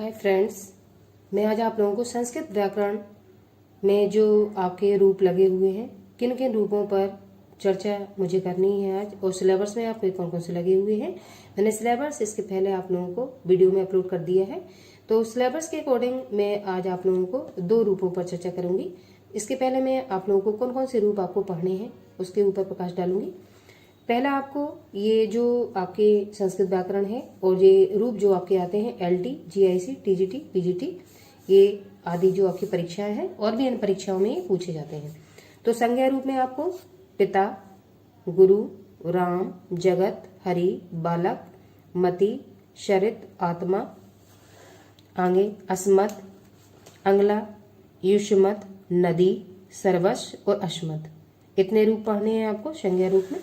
Hi friends, मैं आज आप लोगों को संस्कृत व्याकरण में जो आपके रूप लगे हुए हैं किन किन रूपों पर चर्चा मुझे करनी है आज, और सिलेबस में आपके कौन कौन से लगे हुए हैं। मैंने सिलेबस इसके पहले आप लोगों को वीडियो में अपलोड कर दिया है, तो सिलेबस के अकॉर्डिंग मैं आज आप लोगों को 2 रूपों पर चर्चा करूंगी। इसके पहले मैं आप लोगों को कौन कौन से रूप आपको पढ़ने हैं उसके ऊपर प्रकाश डालूंगी। पहला आपको ये जो आपके संस्कृत व्याकरण है और ये रूप जो आपके आते हैं LT, GIC, TGT, PGT, ये आदि जो आपकी परीक्षाएं हैं और भी इन परीक्षाओं में ये पूछे जाते हैं। तो संज्ञा रूप में आपको पिता, गुरु, राम, जगत, हरि, बालक, मति, शरित, आत्मा, आगे अस्मत्, अंगला, युष्मत्, नदी, सर्वस्व और अश्मत्, इतने रूप पढ़ने हैं आपको संज्ञा रूप में।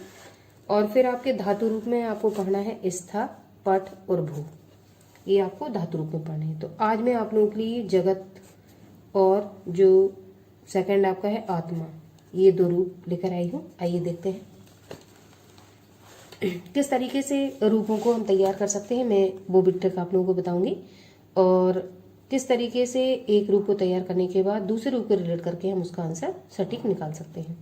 और फिर आपके धातु रूप में आपको पढ़ना है स्था, पट और भू, ये आपको धातु रूप में पढ़ने हैं। तो आज मैं आप लोगों के लिए जगत और जो सेकंड आपका है आत्मा, ये 2 रूप लेकर आई हूँ। आइए देखते हैं किस तरीके से रूपों को हम तैयार कर सकते हैं। मैं वो भी ट्रिक आप लोगों को बताऊंगी, और किस तरीके से एक रूप को तैयार करने के बाद दूसरे रूप को रिलेट करके हम उसका आंसर सटीक निकाल सकते हैं।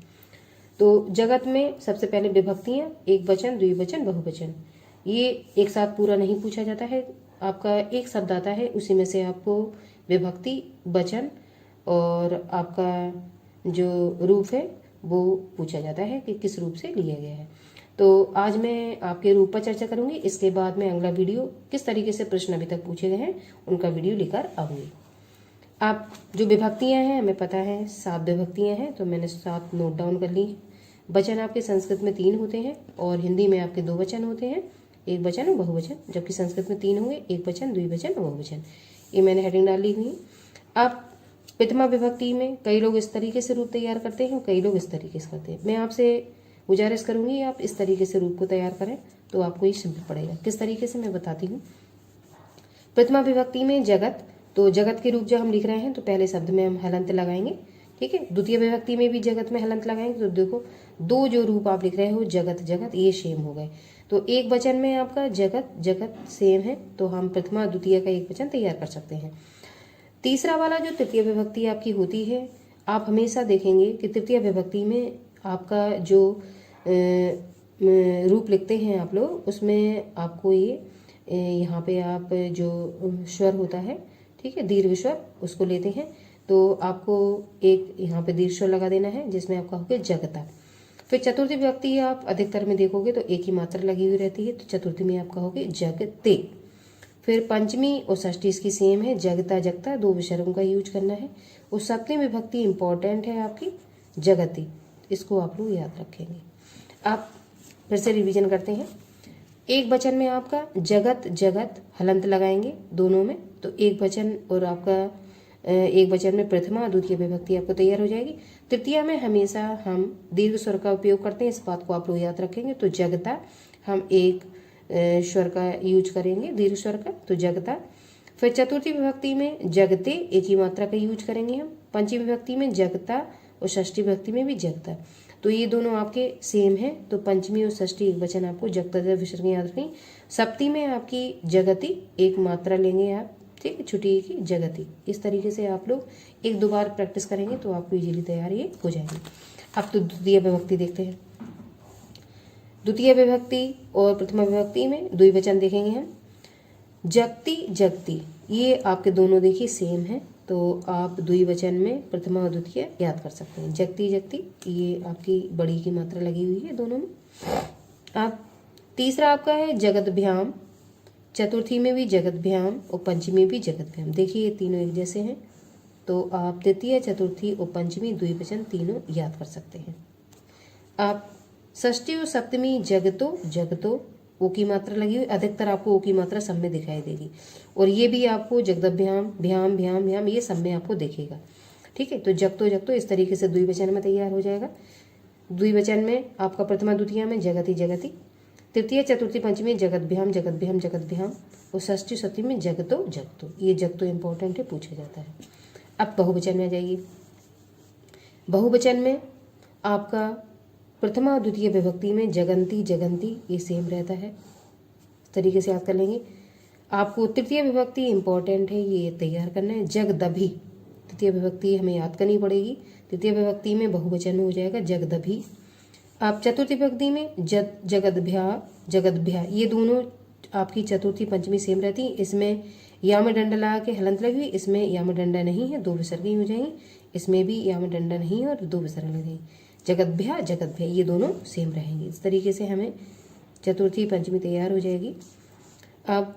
तो जगत में सबसे पहले विभक्तियां, एक वचन, द्विवचन, बहुवचन, ये एक साथ पूरा नहीं पूछा जाता है। आपका एक शब्द आता है, उसी में से आपको विभक्ति, वचन और आपका जो रूप है वो पूछा जाता है कि किस रूप से लिया गया है। तो आज मैं आपके रूप पर चर्चा करूंगी। इसके बाद मैं अगला वीडियो किस तरीके से प्रश्न अभी तक पूछे गए हैं उनका वीडियो लेकर आऊंगी। आप जो विभक्तियां हैं हमें पता है 7 विभक्तियां हैं, तो मैंने 7 नोट डाउन कर ली। वचन आपके संस्कृत में 3 होते हैं और हिंदी में आपके 2 वचन होते हैं, एक वचन और बहुवचन, जबकि संस्कृत में 3 होंगे, एक वचन, द्विवचन और बहुवचन। ये मैंने हेडिंग डाली हुई है। अब प्रथमा विभक्ति में कई लोग इस तरीके से रूप तैयार करते हैं, कई लोग इस तरीके से करते हैं। मैं आपसे गुजारिश करूंगी आप इस तरीके से रूप को तैयार करें तो आपको ये सिंपल पड़ेगा। किस तरीके से मैं बताती हूँ। प्रथमा विभक्ति में जगत, तो जगत के रूप जब हम लिख रहे हैं तो पहले शब्द में हम हलंत लगाएंगे, ठीक है। द्वितीय विभक्ति में भी जगत में हलंत लगाएंगे, तो देखो 2 जो रूप आप लिख रहे हो जगत जगत, ये सेम हो गए। तो एक वचन में आपका जगत जगत सेम है, तो हम प्रथमा द्वितीय का एक वचन तैयार कर सकते हैं। तीसरा वाला जो तृतीय विभक्ति आपकी होती है, आप हमेशा देखेंगे कि तृतीय विभक्ति में आपका जो रूप लिखते हैं आप लोग, उसमें आपको ये यहाँ पे आप जो स्वर होता है, ठीक है, दीर्घ स्वर, उसको लेते हैं। तो आपको एक यहाँ पे दीर्घ स्वर लगा देना है जिसमें आपका होगा जगता। फिर चतुर्थी विभक्ति आप अधिकतर में देखोगे तो एक ही मात्रा लगी हुई रहती है, तो चतुर्थी में आपका होगा जगते। फिर पंचमी और षष्ठी इसकी सेम है, जगता जगता, 2 विसर्गों का यूज करना है। और सप्तमी विभक्ति इंपॉर्टेंट है आपकी जगती, इसको आप लोग याद रखेंगे। आप फिर से रिवीजन करते हैं। एक वचन में आपका जगत जगत हलंत लगाएंगे दोनों में, तो एक वचन और आपका एक वचन में प्रथमा द्वितीय विभक्ति आपको तैयार हो जाएगी। तृतीया में हमेशा हम दीर्घ स्वर का उपयोग करते हैं, इस बात को आप लोग याद रखेंगे। तो जगता हम एक स्वर का यूज करेंगे, दीर्घ स्वर का, तो जगता। फिर चतुर्थी विभक्ति में जगते, एक ही मात्रा का यूज करेंगे हम। पंचमी विभक्ति में जगता और षष्ठी विभक्ति में भी जगता, तो ये दोनों आपके सेम है। तो पंचमी और षष्ठी एक वचन आपको जगता विसर्ग याद रखें। सप्तमी में आपकी जगती, एक मात्रा लेंगे आप, ठीक है, छुट्टी की जगती। इस तरीके से आप लोग 1-2 बार प्रैक्टिस करेंगे तो आपको इजीली तैयार ये हो जाएगी। अब तो द्वितीय विभक्ति देखते हैं। द्वितीय विभक्ति और प्रथमा विभक्ति में द्विवचन देखेंगे हम। जगती जगती, ये आपके दोनों देखिए सेम है, तो आप द्विवचन में प्रथमा और द्वितीय याद कर सकते हैं। जगती जगती, ये आपकी बड़ी की मात्रा लगी हुई है दोनों में। आप तीसरा आपका है जगतभ्याम, चतुर्थी में भी जगतभ्याम और पंचमी में भी जगतभ्याम। देखिए ये तीनों एक जैसे हैं, तो आप तृतीय, चतुर्थी और पंचमी द्विवचन तीनों याद कर सकते हैं। आप षष्ठी और सप्तमी जगतो जगतो, ओ की मात्रा लगी हुई, अधिकतर आपको ओ की मात्रा सब में दिखाई देगी, और ये भी आपको जगतभ्याम भ्याम भ्याम भ्याम ये सब में आपको दिखेगा, ठीक है। तो जगतो जगतो इस तरीके से द्विवचन में तैयार हो जाएगा। द्विवचन में आपका प्रथमा द्वितीय में जगती जगती, तृतीय चतुर्थी पंचमी जगतभ्याम जगतभ्याम जगतभ्याम, और षष्ठी सप्तमी में जगतो जगतो। ये जगतो इंपॉर्टेंट है, पूछा जाता है। अब बहुवचन में जाइए। बहुवचन में आपका प्रथमा और द्वितीय विभक्ति में जगंती जगंती, ये सेम रहता है, इस तरीके से याद कर लेंगे। आपको तृतीय विभक्ति इंपॉर्टेंट है, ये तैयार करना है। जगदभी, तृतीय विभक्ति हमें याद करनी पड़ेगी। तृतीय विभक्ति में बहुवचन में हो जाएगा जगदभी। आप चतुर्थी विभक्ति में जगदभ्या, जगदभ्या, ये दोनों आपकी चतुर्थी पंचमी सेम रहती है। इसमें या में डंडा लगा के हलंत लगी हुई, इसमें या में डंडा नहीं है, दो विसर्ग ही हो जाएंगी। इसमें भी या में डंडा नहीं है और दो विसर्ग लगेंगे। जगदभ्या, जगदभ्या, ये दोनों सेम रहेंगे। इस तरीके से हमें चतुर्थी पंचमी तैयार हो जाएगी। अब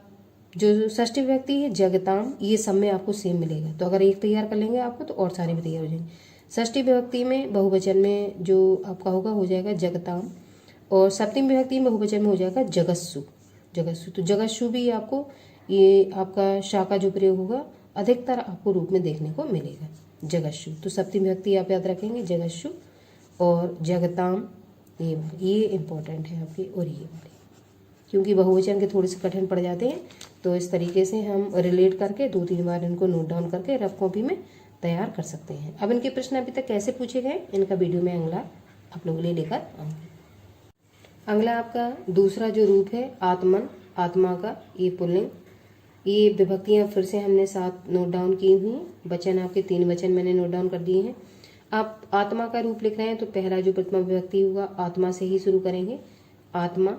जो षष्ठी विभक्ति है जगताम, ये सब में आपको सेम मिलेगा। तो अगर एक तैयार कर लेंगे आपको तो और सारे भी तैयार हो जाएंगे। षष्ठी विभक्ति में बहुवचन में जो आपका होगा हो जाएगा जगताम, और सप्तमी विभक्ति में बहुवचन में हो जाएगा जगस्सु, जगस्सु। तो जगस्सु भी आपको ये आपका शा का जो प्रयोग होगा अधिकतर आपको रूप में देखने को मिलेगा, जगस्सु। तो सप्तमी विभक्ति आप याद रखेंगे जगस्सु और जगताम, ये इम्पोर्टेंट है आपके, और ये वाले क्योंकि बहुवचन के थोड़े से कठिन पड़ जाते हैं। तो इस तरीके से हम रिलेट करके 2-3 बार इनको नोट डाउन करके रफ कॉपी में तैयार कर सकते हैं। अब इनके प्रश्न अभी तक कैसे पूछे गए, इनका वीडियो में अगला आप लोगों के लिए लेकर आऊँगी। अगला आपका दूसरा जो रूप है आत्मन, आत्मा का, ये पुल्लिंग। ये विभक्तियाँ फिर से हमने 7 नोट डाउन की हुई हैं। वचन आपके 3 वचन मैंने नोट डाउन कर दिए हैं। आप आत्मा का रूप लिख रहे हैं तो पहला जो प्रथमा विभक्ति होगा आत्मा से ही शुरू करेंगे, आत्मा।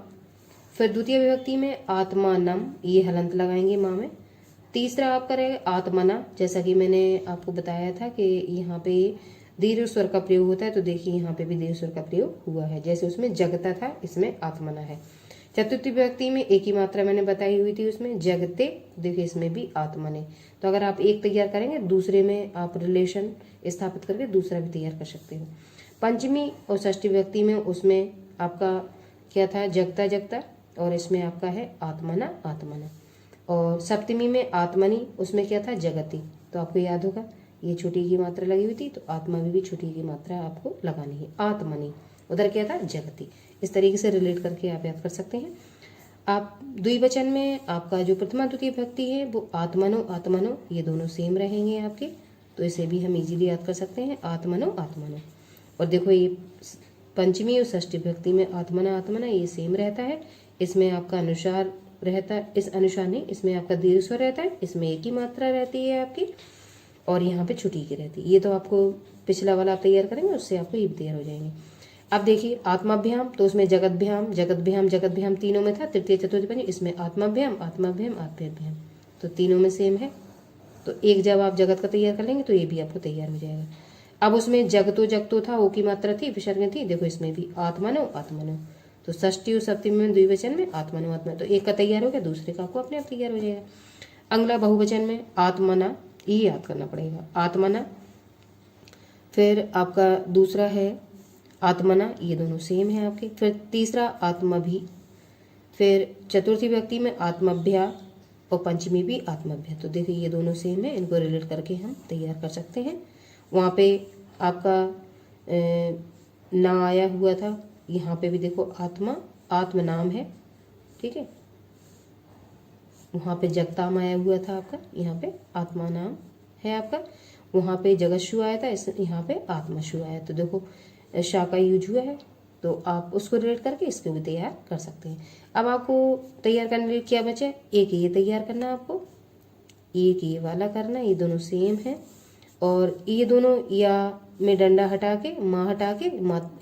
फिर द्वितीय विभक्ति में आत्मानम, ये हलंत लगाएंगे माँ में। तीसरा आपका रहेगा आत्मना, जैसा कि मैंने आपको बताया था कि यहाँ पे दीर्घ स्वर का प्रयोग होता है। तो देखिए यहाँ पे भी दीर्घ स्वर का प्रयोग हुआ है, जैसे उसमें जगता था, इसमें आत्मना है। चतुर्थी विभक्ति में एक ही मात्रा मैंने बताई हुई थी, उसमें जगते, देखिए इसमें भी आत्मने। तो अगर आप एक तैयार करेंगे दूसरे में आप रिलेशन स्थापित करके दूसरा भी तैयार कर सकते हो। पंचमी और षष्ठी विभक्ति में उसमें आपका क्या था, जगता, जगता, और इसमें आपका है आत्मना, आत्मना। और सप्तमी में आत्मनि, उसमें क्या था, जगति। तो आपको याद होगा ये छोटी की मात्रा लगी हुई थी, तो आत्मा में भी छोटी की मात्रा आपको लगानी है, आत्मनि। उधर क्या था, जगति। इस तरीके से रिलेट करके आप याद कर सकते हैं। आप द्विवचन में आपका जो प्रथमा द्वितीय विभक्ति है वो आत्मनो, आत्मनो, ये दोनों सेम रहेंगे आपके। तो इसे भी हम इजीली याद कर सकते हैं, आत्मनो, आत्मनो। और देखो ये पंचमी और षष्ठी विभक्ति में आत्मना, आत्मना, ये सेम रहता है। इसमें आपका अनुसार रहता है, इस अनुसार नहीं, इसमें आपका दीर्घ स्वर रहता है, इसमें एक ही मात्रा रहती है आपकी, और यहाँ पे छुट्टी की रहती है। ये तो आपको पिछला वाला आप तैयार करेंगे, उससे आपको ये भी तैयार हो जाएंगे। अब देखिए आत्माभ्याम, तो उसमें जगतभ्याम, जगतभ्याम, जगतभ्याम तीनों में था, तृतीय चतुर्थी पंचमी, इसमें आत्माभ्याम, आत्माभ्याम, आत्माभ्याम, तो तीनों में सेम है। तो एक जब आप जगत का तैयार कर लेंगे तो ये भी आपको तैयार हो जाएगा। अब उसमें जगतो, जगतो था, ओ की मात्रा थी, विसर्ग थी, देखो इसमें भी आत्मनो, आत्मनो। तो षष्ठी और सप्तमी में द्विवचन में आत्मनो, आत्मा, तो एक का तैयार हो गया, दूसरे का आपको अपने आप तैयार हो जाएगा। अगला बहुवचन में आत्मना, ये याद करना पड़ेगा, आत्मना। फिर आपका दूसरा है आत्मना, ये दोनों सेम है आपके। फिर तीसरा आत्मभि, फिर चतुर्थी विभक्ति में आत्मभ्या और पंचमी भी आत्मभ्या। तो देखिए ये दोनों सेम है, इनको रिलेट करके हम तैयार कर सकते हैं। वहाँ पे आपका ना आया हुआ था, यहाँ पे भी देखो आत्मा, आत्म नाम है, ठीक है। वहाँ पे जगताम आया हुआ था आपका, यहाँ पे आत्मा नाम है आपका। वहाँ पे जगतशु आया था, यहाँ पे आत्मशु आया। तो देखो शा का यूज हुआ है, तो आप उसको रिलेट करके इसको भी तैयार कर सकते हैं। अब आपको तैयार करने के लिए क्या बचा, एक ये तैयार करना है आपको, एक ये वाला करना, ये दोनों सेम है। और ये दोनों या में डंडा हटा के, माँ हटा के,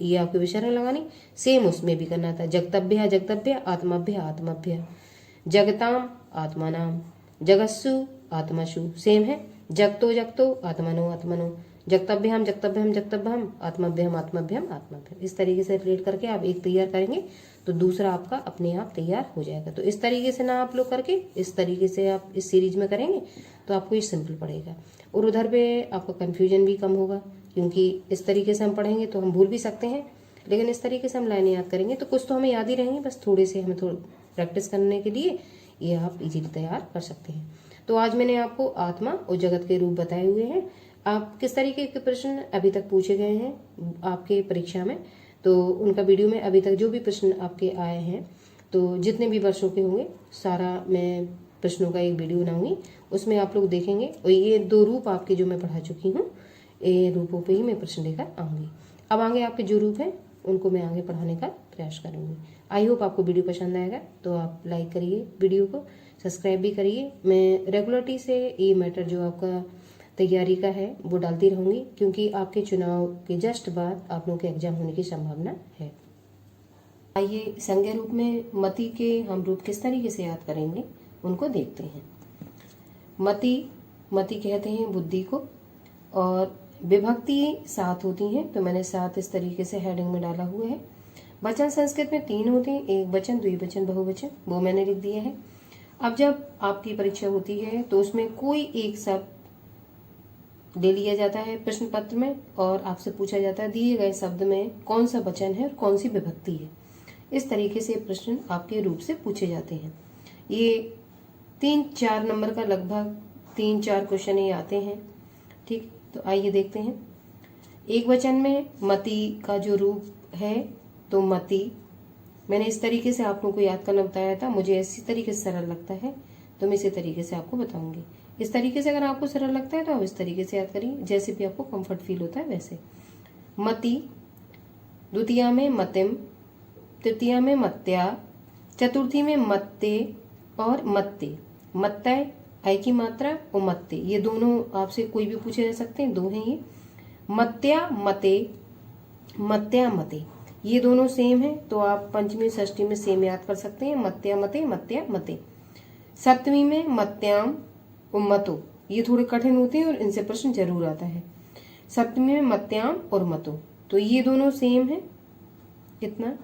ये आपके विसर्ग लगानी, सेम उसमें भी करना था। जगतभ्य, जगतभ्य, आत्मभ्य, आत्मभ्य, जगताम, आत्मानाम, जगस्सु, आत्मशु, सेम है। जगतो, जगतो, आत्मनो, आत्मनो, जगतभ्यम, जगतभ्यम, जगतभ्यम, आत्मभ्यम, आत्मभ्यम, आत्मभ्यम। इस तरीके से रिलेट करके आप एक तैयार करेंगे तो दूसरा आपका अपने आप तैयार हो जाएगा। तो इस तरीके से ना आप लोग करके इस तरीके से आप इस सीरीज में करेंगे तो आपको ये सिंपल पड़ेगा, और उधर पे आपका कन्फ्यूजन भी कम होगा, क्योंकि इस तरीके से हम पढ़ेंगे तो हम भूल भी सकते हैं, लेकिन इस तरीके से हम लाइनें याद करेंगे तो कुछ तो हमें याद ही रहेंगे, बस थोड़े से हमें थोड़ा प्रैक्टिस करने के लिए ये आप इजीली तैयार कर सकते हैं। तो आज मैंने आपको आत्मा और जगत के रूप बताए हुए हैं। आप किस तरीके के प्रश्न अभी तक पूछे गए हैं आपके परीक्षा में, तो उनका वीडियो में अभी तक जो भी प्रश्न आपके आए हैं, तो जितने भी वर्षों के होंगे सारा मैं प्रश्नों का एक वीडियो बनाऊंगी, उसमें आप लोग देखेंगे। और ये 2 रूप आपके जो मैं पढ़ा चुकी हूँ, ये रूपों पे ही मैं प्रश्न लेकर आऊँगी। अब आगे आपके जो रूप हैं उनको मैं आगे पढ़ाने का प्रयास करूँगी। आई होप आपको वीडियो पसंद आएगा, तो आप लाइक करिए वीडियो को, सब्सक्राइब भी करिए। मैं रेगुलरिटी से ये मैटर जो आपका तैयारी का है वो डालती रहूँगी, क्योंकि आपके चुनाव के जस्ट बाद आप लोगों के एग्जाम होने की संभावना है। आइए संज्ञा रूप में मति के हम रूप किस तरीके से याद करेंगे उनको देखते हैं। मति कहते हैं बुद्धि को, और विभक्ति 7 होती हैं, तो मैंने 7 इस तरीके से हेडिंग में डाला हुआ है। वचन संस्कृत में 3 होते हैं, एक वचन, द्विवचन, बहुवचन, वो मैंने लिख दिया है। अब जब आपकी परीक्षा होती है तो उसमें कोई एक शब्द ले लिया जाता है प्रश्न पत्र में, और आपसे पूछा जाता है दिए गए शब्द में कौन सा वचन है और कौन सी विभक्ति है। इस तरीके से प्रश्न आपके रूप से पूछे जाते हैं। ये 3-4 नंबर का लगभग 3-4 क्वेश्चन ही आते हैं। ठीक, तो आइए देखते हैं। एक वचन में मति का जो रूप है, तो मति मैंने इस तरीके से आप लोगों को याद करना बताया था। मुझे इसी तरीके से सरल लगता है तो मैं इसी तरीके से आपको बताऊंगी। इस तरीके से अगर आपको सरल लगता है तो आप इस तरीके से याद करिए, जैसे भी आपको कंफर्ट फील होता है वैसे। मति, द्वितीया में मतिम, तृतीया में मत्या, चतुर्थी में मत्ते और मत्ते। मत्तय आई की मात्रा और मत्ते, ये दोनों आपसे कोई भी पूछे जा सकते हैं, 2 हैं ये। मत्या मते, मत्या मते, ये दोनों सेम है, तो आप पंचमी षष्ठी में सेम याद कर सकते हैं, मत्या मते, मत्या मते। सप्तमी में मत्याम और मतो, ये थोड़े कठिन होते हैं और इनसे प्रश्न जरूर आता है। सप्तमी में मत्याम और मतो, तो ये दोनों सेम है। कितना,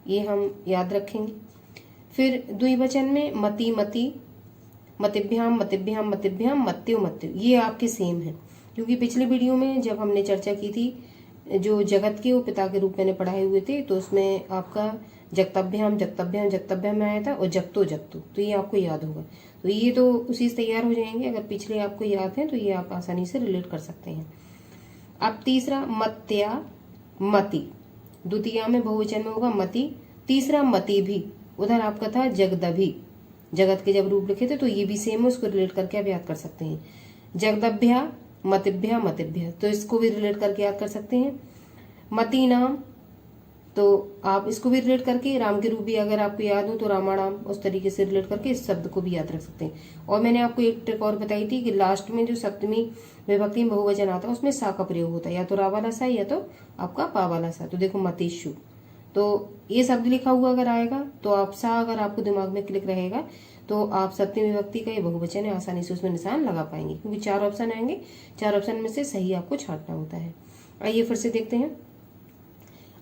ये हम याद रखेंगे। फिर द्विवचन में मति मति, मतिभ्याम मतिभ्याम मतिभ्याम, मत्यो मत्यो, ये आपके सेम है, क्योंकि पिछले वीडियो में जब हमने चर्चा की थी जो जगत के वो पिता के रूप में पढ़ाए हुए थे, तो उसमें आपका जगतभ्याम जगतभ्याम जगतभ्याम में आया था और जगतो जगतो, तो ये आपको याद होगा। तो ये तो उसी से तैयार हो जाएंगे। अगर पिछले आपको याद है तो ये आप आसानी से रिलेट कर सकते हैं। अब तीसरा मत्या मति, द्वितीया में बहुवचन में होगा मति। तीसरा मति भी, उधर आपका था जगदभि, जगत के जब रूप लिखे थे, तो ये भी सेम है, उसको रिलेट करके आप याद कर सकते हैं। जगदभ्या मतिभ्या मतिभ्या, तो इसको भी रिलेट करके याद कर सकते हैं। मति नाम, तो आप इसको भी रिलेट करके, राम के रूप भी अगर आपको याद हो तो रामाणाम, उस तरीके से रिलेट करके इस शब्द को भी याद रख सकते हैं। और मैंने आपको एक ट्रिक और बताई थी कि लास्ट में जो सप्तमी विभक्ति में बहुवचन आता है उसमें सा का प्रयोग होता है, या तो रा वाला सा या तो आपका पा वाला सा। तो देखो मतिशु, तो ये शब्द लिखा हुआ अगर आएगा तो आप सा, अगर आपको दिमाग में क्लिक रहेगा तो आप सप्तमी विभक्ति का ये बहुवचन है, आसानी से उसमें निशान लगा पाएंगे, क्योंकि 4 ऑप्शन आएंगे, 4 ऑप्शन में से सही आपको छांटना होता है। आइए फिर से देखते हैं।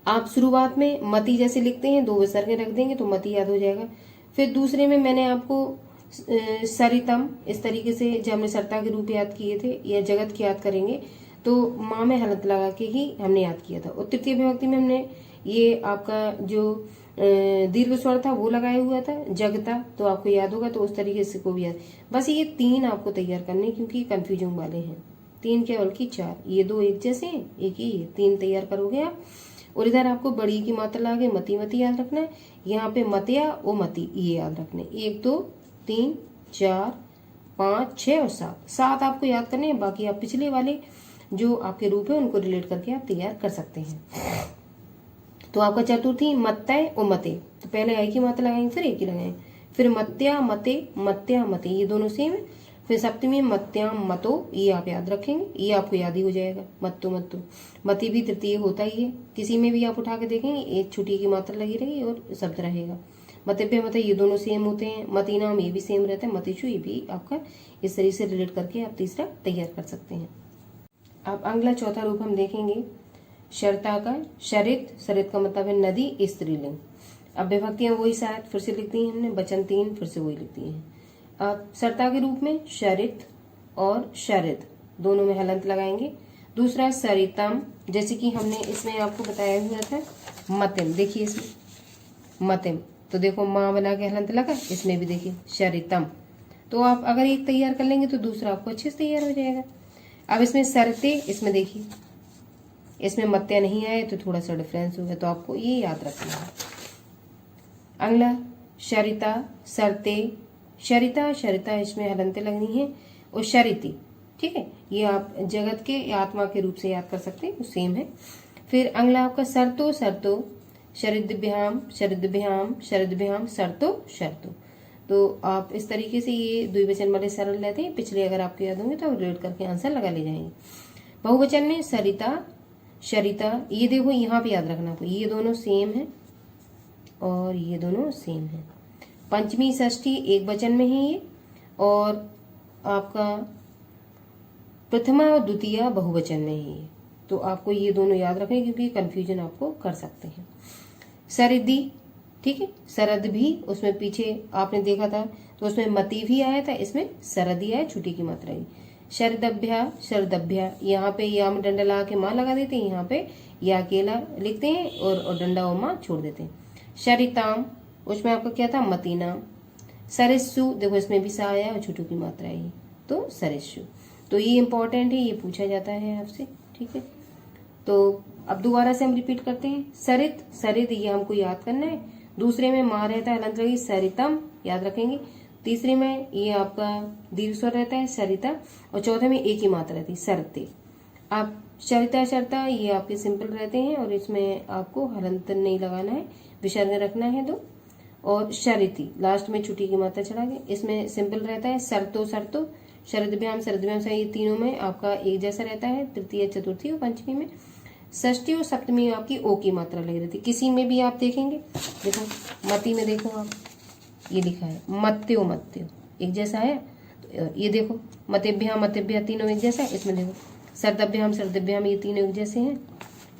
आप शुरुआत में मति जैसे लिखते हैं, 2 विसर्ग रख देंगे तो मति याद हो जाएगा। फिर दूसरे में मैंने आपको सरितम, इस तरीके से जब हमने सरता के रूप याद किए थे या जगत की याद करेंगे तो माँ में हलंत लगा के ही हमने याद किया था। और तृतीय विभक्ति में हमने ये आपका जो दीर्घ स्वर था वो लगाया हुआ था, जगता, तो आपको याद होगा, तो उस तरीके से को भी याद। बस ये 3 आपको तैयार करने, क्योंकि कंफ्यूजन वाले हैं। 3 क्या बल्कि 4, ये 2 एक जैसे हैं, एक ही, 3 तैयार करोगे आप। और इधर आपको बड़ी की मात्रा लगा के मति मति याद रखना है, यहाँ पे मतिया ओ मति ये याद रखने। 1 2 3 4 5 6 और 7 आपको याद करने हैं। बाकी आप पिछले वाले जो आपके रूप है उनको रिलेट करके आप तैयार कर सकते हैं। तो आपका चतुर्थी मत्तय और मते, तो पहले आई की मात्रा लगाएंगे फिर एक ही लगाएंगे, फिर मत्या मते, मत्या मते, ये दोनों सेम है। फिर सप्तमी मत्याम मतों, ये आप याद रखेंगे, ये आपको याद ही हो जाएगा, मत्तो मत्तो। मति भी तृतीय होता ही है, किसी में भी आप उठा के देखेंगे एक छोटी की मात्रा लगी रहेगी और शब्द रहेगा। मतिभ्य मत, ये दोनों सेम होते हैं। मति नाम ये भी सेम रहता है, मतिशु ये भी आपका इस तरीके से रिलेट करके आप तीसरा तैयार कर सकते हैं। अब अगला चौथा रूप हम देखेंगे शर्ता का। शरित, शरित का मतलब है नदी, स्त्रीलिंग। अब विभक्तियां वही शायद फिर से लिखती हैं हमने, वचन 3 फिर से वही लिखती हैं। अब शर्ता के रूप में शरित और शरित दोनों में हलंत लगाएंगे। दूसरा सरितम, जैसे कि हमने इसमें आपको बताया हुआ था मतिम, देखिए इसमें मतिम, तो देखो माँ बना के हलंत लगा, इसमें भी देखिए शरितम। तो आप अगर एक तैयार कर लेंगे तो दूसरा आपको अच्छे से तैयार हो जाएगा। अब इसमें सरते, इसमें देखिए इसमें मत्या नहीं आए तो थोड़ा सा डिफरेंस होगा, तो आपको ये याद रखना है। अगला शरिता, सरते, शरिता, शरिता इसमें हलंते लगनी है, और शरिति, ठीक है, ये आप जगत के आत्मा के रूप से याद कर सकते हैं, सेम है। फिर अगला आपका सरतो, सरतो, शरिद्भ्याम, शरिद्भ्याम, शरिद्भ्याम, सरतो, शर्तो। तो आप इस तरीके से ये द्विवचन वाले सरल रहते हैं। पिछले अगर आपको याद होंगे तो रिलेट करके आंसर लगा ले जाएंगे। बहुवचन में सरिता, शरिता, ये देखो यहाँ पे याद रखना आपको, ये दोनों सेम है और ये दोनों सेम है। पंचमी षष्ठी एक वचन में है ये, और आपका प्रथमा और द्वितीय बहुवचन में है ये। तो आपको ये दोनों याद रखने, क्योंकि कंफ्यूजन आपको कर सकते हैं। सरिद्धि, ठीक है, सरद भी, उसमें पीछे आपने देखा था तो उसमें मति भी आया था, इसमें सरदी आया, छुट्टी की मात्रा आई। शरदभ्या, शरदभ्या, यहाँ पे या में डंडा लगा के माँ लगा देते हैं, यहाँ पे या अकेला लिखते हैं और डंडा और माँ छोड़ देते हैं। शरिताम, उसमें आपका क्या था, मती नाम। सरिस्सु, देखो इसमें भी सा आया और छुट्टू की मात्रा आई, तो सरिस्सु। तो ये इंपॉर्टेंट है, ये पूछा जाता है आपसे, ठीक है। तो अब दोबारा से हम रिपीट करते हैं। सरित, सरित, ये हमको याद करना है। दूसरे में माँ रहता है, हलंत रहेगी, सरितम, याद रखेंगे। तीसरे में ये आपका दीर्घ स्वर रहता है, सरिता, और चौथे में एक ही मात्रा रहती है, सरते। आप शरिता, शरता, ये आपके सिंपल रहते हैं और इसमें आपको हलंत नहीं लगाना है, विसर्ग रखना है दो। और शरिति, लास्ट में छुट्टी की मात्रा चढ़ा के, इसमें सिंपल रहता है, सरतो, सरतो, शरदभ्याम, शरदभ्याम से, ये तीनों में आपका एक जैसा रहता है, तृतीय, चतुर्थी और पंचमी में। षष्ठी और सप्तमी में आपकी ओ की मात्रा लगी रहती है। किसी में भी आप देखेंगे, देखो मती में देखो आप, ये लिखा है मत्यो, मत्यो एक जैसा है। तो ये देखो मतेभ्याम, मतेभ्या, तीनों एक जैसा है। इसमें देखो सरदभ्याम, सरदभ्याम, ये तीनों एक जैसे हैं,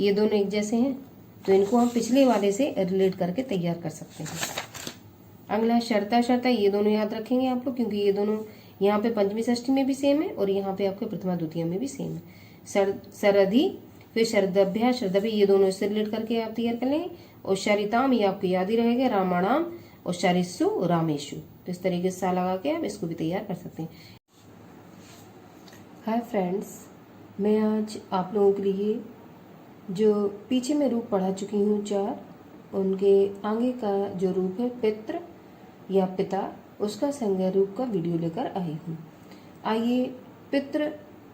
ये दोनों एक जैसे हैं। तो इनको हम पिछले वाले से रिलेट करके तैयार कर सकते हैं। अगला शर्ता, शर्ता, ये दोनों याद रखेंगे आप लोग, क्योंकि ये दोनों यहाँ पे पंचमी षष्ठी में भी सेम है और यहाँ पे आपके प्रथमा द्वितीय में भी सेम है। सरधि, फिर शरदभ्या, शरदभ्य, ये दोनों इससे रिलेट करके आप तैयार कर लेंगे। और शरिताम, ये आपको याद ही रहेगा, रामाणाम, और शरिस्सु, रामेशु। तो इस तरीके से सा लगा के आप इसको भी तैयार कर सकते हैं। हाय फ्रेंड्स, मैं आज आप लोगों के लिए जो पीछे में रूप पढ़ा चुकी हूँ 4, उनके आगे का जो रूप है पितृ या पिता, उसका संज्ञा रूप का वीडियो लेकर आई हूँ। आइए पितृ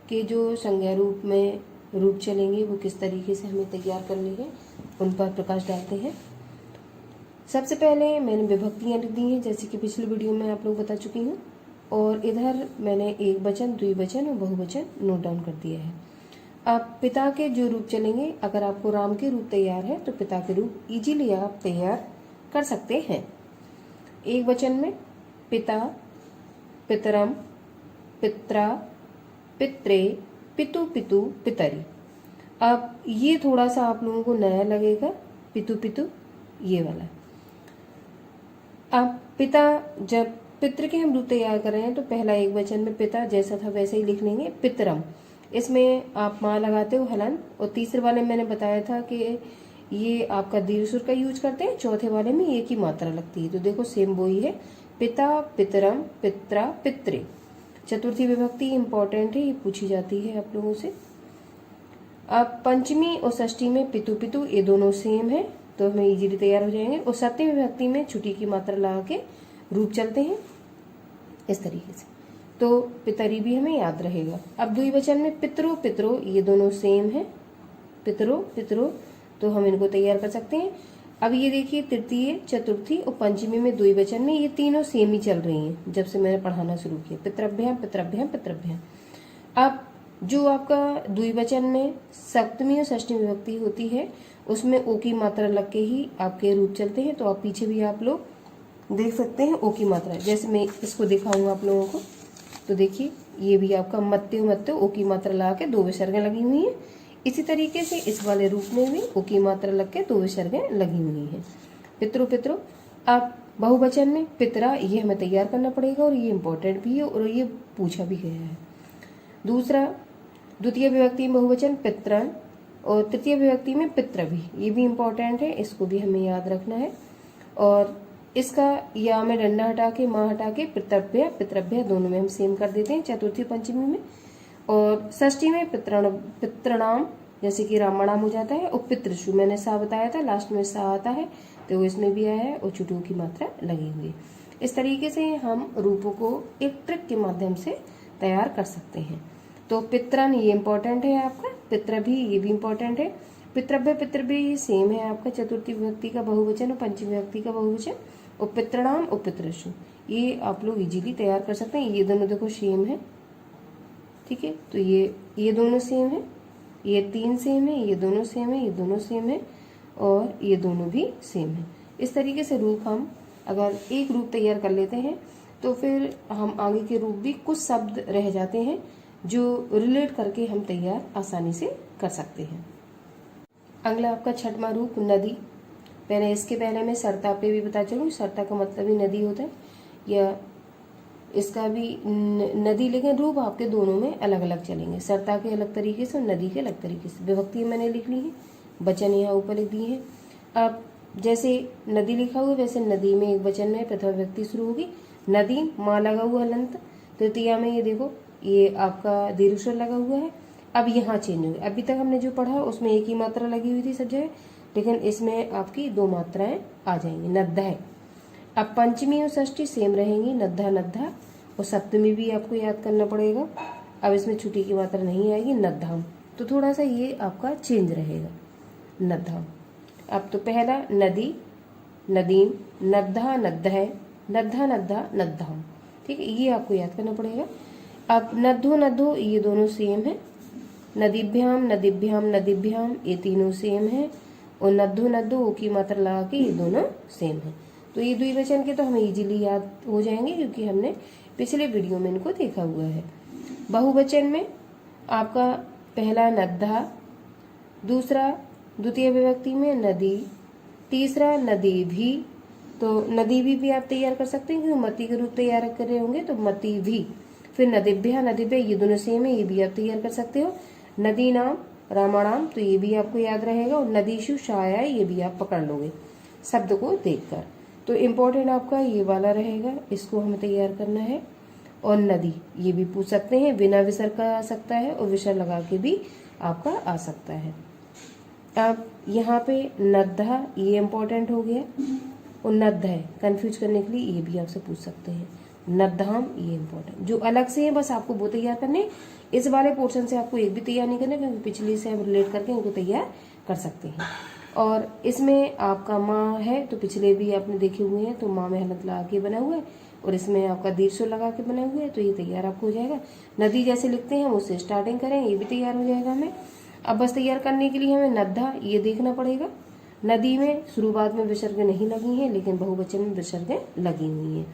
के जो संज्ञा रूप में रूप चलेंगे वो किस तरीके से हमें तैयार करनी है, उन पर प्रकाश डालते हैं। सबसे पहले मैंने विभक्तियाँ लिख दी हैं, जैसे कि पिछले वीडियो में आप लोग बता चुकी हूँ। और इधर मैंने एक वचन, द्विवचन और बहुवचन नोट डाउन कर दिया है। अब पिता के जो रूप चलेंगे, अगर आपको राम के रूप तैयार है तो पिता के रूप इजीली आप तैयार कर सकते हैं। एक वचन में पिता, पितरम, पित्रा, पित्रे, पितु, पितु, पितरी। अब ये थोड़ा सा आप लोगों को नया लगेगा, पितु, पितु, ये वाला। अब पिता, जब पितृ के हम रूप तैयार कर रहे हैं तो पहला एक वचन में पिता जैसा था वैसे ही लिख लेंगे, पितरम। इसमें आप माँ लगाते हो हलन। और तीसरे वाले मैंने बताया था कि ये आपका दीर्घ सुर का यूज करते हैं, चौथे वाले में एक ही मात्रा लगती है। तो देखो सेम वो ही है, पिता, पितरम, पित्रा, पित्रे। चतुर्थी विभक्ति इंपॉर्टेंट है, ये पूछी जाती है आप लोगों से। अब पंचमी और षष्ठी में पितु, पितु, ये दोनों सेम है तो हमें इजीली तैयार हो जाएंगे। और सप्तमी विभक्ति में छुट्टी की मात्रा लगा के रूप चलते हैं इस तरीके से, तो पितरी भी हमें याद रहेगा। अब द्विवचन में पितरो, पितरो, ये दोनों सेम है, पितरो, पितरो, तो हम इनको तैयार कर सकते हैं। अब ये देखिए तृतीय, चतुर्थी और पंचमी में द्विवचन में ये तीनों सेम ही चल रही हैं जब से मैंने पढ़ाना शुरू किया, पितृभ्याम, पितृभ्याम, पितृभ्याम। अब जो आपका द्विवचन में सप्तमी और षष्ठी विभक्ति होती है उसमें ओ की मात्रा लग के ही आपके रूप चलते हैं। तो आप पीछे भी आप लोग देख सकते हैं ओ की मात्रा, जैसे मैं इसको दिखाऊंगा आप लोगों को। तो देखिए ये भी आपका मत्यो, मत्यो, ओ की मात्रा लगा के 2 विसर्गें लगी हुई हैं। इसी तरीके से इस वाले रूप में भी ओ की मात्रा लग के 2 विसर्गें लगी हुई हैं। पितरो, पितरो। अब बहुवचन में पितरा, ये हमें तैयार करना पड़ेगा और ये इंपॉर्टेंट भी है और ये पूछा भी गया है। दूसरा, द्वितीय विभक्ति में बहुवचन पितरन और तृतीय विभक्ति में पितृ भी, ये भी इंपॉर्टेंट है, इसको भी हमें याद रखना है। और इसका या में डंडा हटा के माँ हटा के पितृभ्य, पितृभ्य दोनों में हम सेम कर देते हैं चतुर्थी पंचमी में। और षष्ठी में पितृणाम, जैसे कि रामाणाम हो जाता है। और पितृषु मैंने सा बताया था, लास्ट में सा आता है तो इसमें भी आया है और छुटू की मात्रा लगी हुई है। इस तरीके से हम रूपों को एक ट्रिक के माध्यम से तैयार कर सकते हैं। तो पितरन ये इंपॉर्टेंट है आपका, पितृ भी ये भी इंपॉर्टेंट है। पितृभ्य, पितृ भी ये सेम है आपका, चतुर्थी विभक्ति का बहुवचन और पंचमी विभक्ति का बहुवचन। और पितृणाम और पितृषु ये आप लोग इजीली तैयार कर सकते हैं। ये दोनों देखो सेम है, ठीक है, तो ये दोनों सेम है, ये 3 सेम है, ये दोनों सेम है, ये दोनों सेम है और ये दोनों भी सेम है। इस तरीके से रूप हम अगर एक रूप तैयार कर लेते हैं तो फिर हम आगे के रूप भी कुछ शब्द रह जाते हैं जो रिलेट करके हम तैयार आसानी से कर सकते हैं। अगला आपका छठवां रूप नदी। पहले इसके पहले मैं सरता पे भी बता चलूँ। सरता का मतलब ही नदी होता है, या इसका भी नदी, लेकिन रूप आपके दोनों में अलग अलग चलेंगे। सरता के अलग तरीके से और नदी के अलग तरीके से। विभक्ति मैंने लिख ली है, वचन यहाँ ऊपर लिख दिए हैं। अब जैसे नदी लिखा हुआ वैसे नदी में एक वचन में प्रथमा विभक्ति शुरू होगी। नदी माँ लगा हुआ हलंत। तृतीया में ये देखो ये आपका दीर्घ स्वर लगा हुआ है। अब यहाँ चेंज हो गया। अभी तक हमने जो पढ़ा उसमें एक ही मात्रा लगी हुई थी सब जगह, लेकिन इसमें आपकी 2 मात्राएं आ जाएंगी। नद्धा है। अब पंचमी और षष्ठी सेम रहेंगी, नद्धा नद्धा, और सप्तमी भी आपको याद करना पड़ेगा। अब इसमें छुट्टी की मात्रा नहीं आएगी, नद्धाम, तो थोड़ा सा ये आपका चेंज रहेगा, नद्धाम। अब तो पहला नदी नदीम, नद्धा नद्धा, नद्धा नद्धा नद्धाम, ठीक है, ये आपको याद करना पड़ेगा। अब नद्धो नद्धो ये दोनों सेम है। नदीभ्याम नदीभ्याम नदीभ्याम ये तीनों सेम है, और नद्धो नद्धो की मात्रा लगा के ये दोनों सेम है। तो ये द्विवचन के तो हमें इजीली याद हो जाएंगे क्योंकि हमने पिछले वीडियो में इनको देखा हुआ है। बहुवचन में आपका पहला नद्धा, दूसरा द्वितीय विभक्ति में नदी, तीसरा नदी भी। तो नदी भी आप तैयार कर सकते हैं क्योंकि मती के रूप तैयार कर रहे होंगे, तो मती भी। फिर नदीभ्या नदीभ्या ये दोनों सेम है, ये भी आप तैयार कर सकते हो। नदी नाम रामाणाम, तो ये भी आपको याद रहेगा, और नदीशु शाया ये भी आप पकड़ लोगे शब्द को देखकर। तो इम्पोर्टेंट आपका ये वाला रहेगा, इसको हमें तैयार करना है। और नदी ये भी पूछ सकते हैं, बिना विसर्ग का आ सकता है और विसर्ग लगा के भी आपका आ सकता है। अब यहाँ पे नद्धा ये इम्पोर्टेंट हो गया, और नद्ध है कंफ्यूज करने के लिए ये भी आपसे पूछ सकते हैं। नद्धाम ये इम्पोर्टेंट, जो अलग से है बस आपको वो तैयार करने। इस वाले पोर्शन से आपको एक भी तैयार नहीं करना क्योंकि पिछले से हम रिलेट करके इनको तैयार कर सकते हैं। और इसमें आपका माँ है तो पिछले भी आपने देखे हुए हैं, तो माँ में हलंत लगा के बना हुआ है, और इसमें आपका दीर्घ स्वर लगा के बना हुआ है, तो ये तैयार आपको हो जाएगा। नदी जैसे लिखते हैं उससे स्टार्टिंग करें, ये भी तैयार हो जाएगा हमें। अब बस तैयार करने के लिए हमें नद्धा ये देखना पड़ेगा। नदी में शुरुआत में विसर्ग नहीं लगी है, लेकिन बहुवचन में विसर्ग लगी हुई है।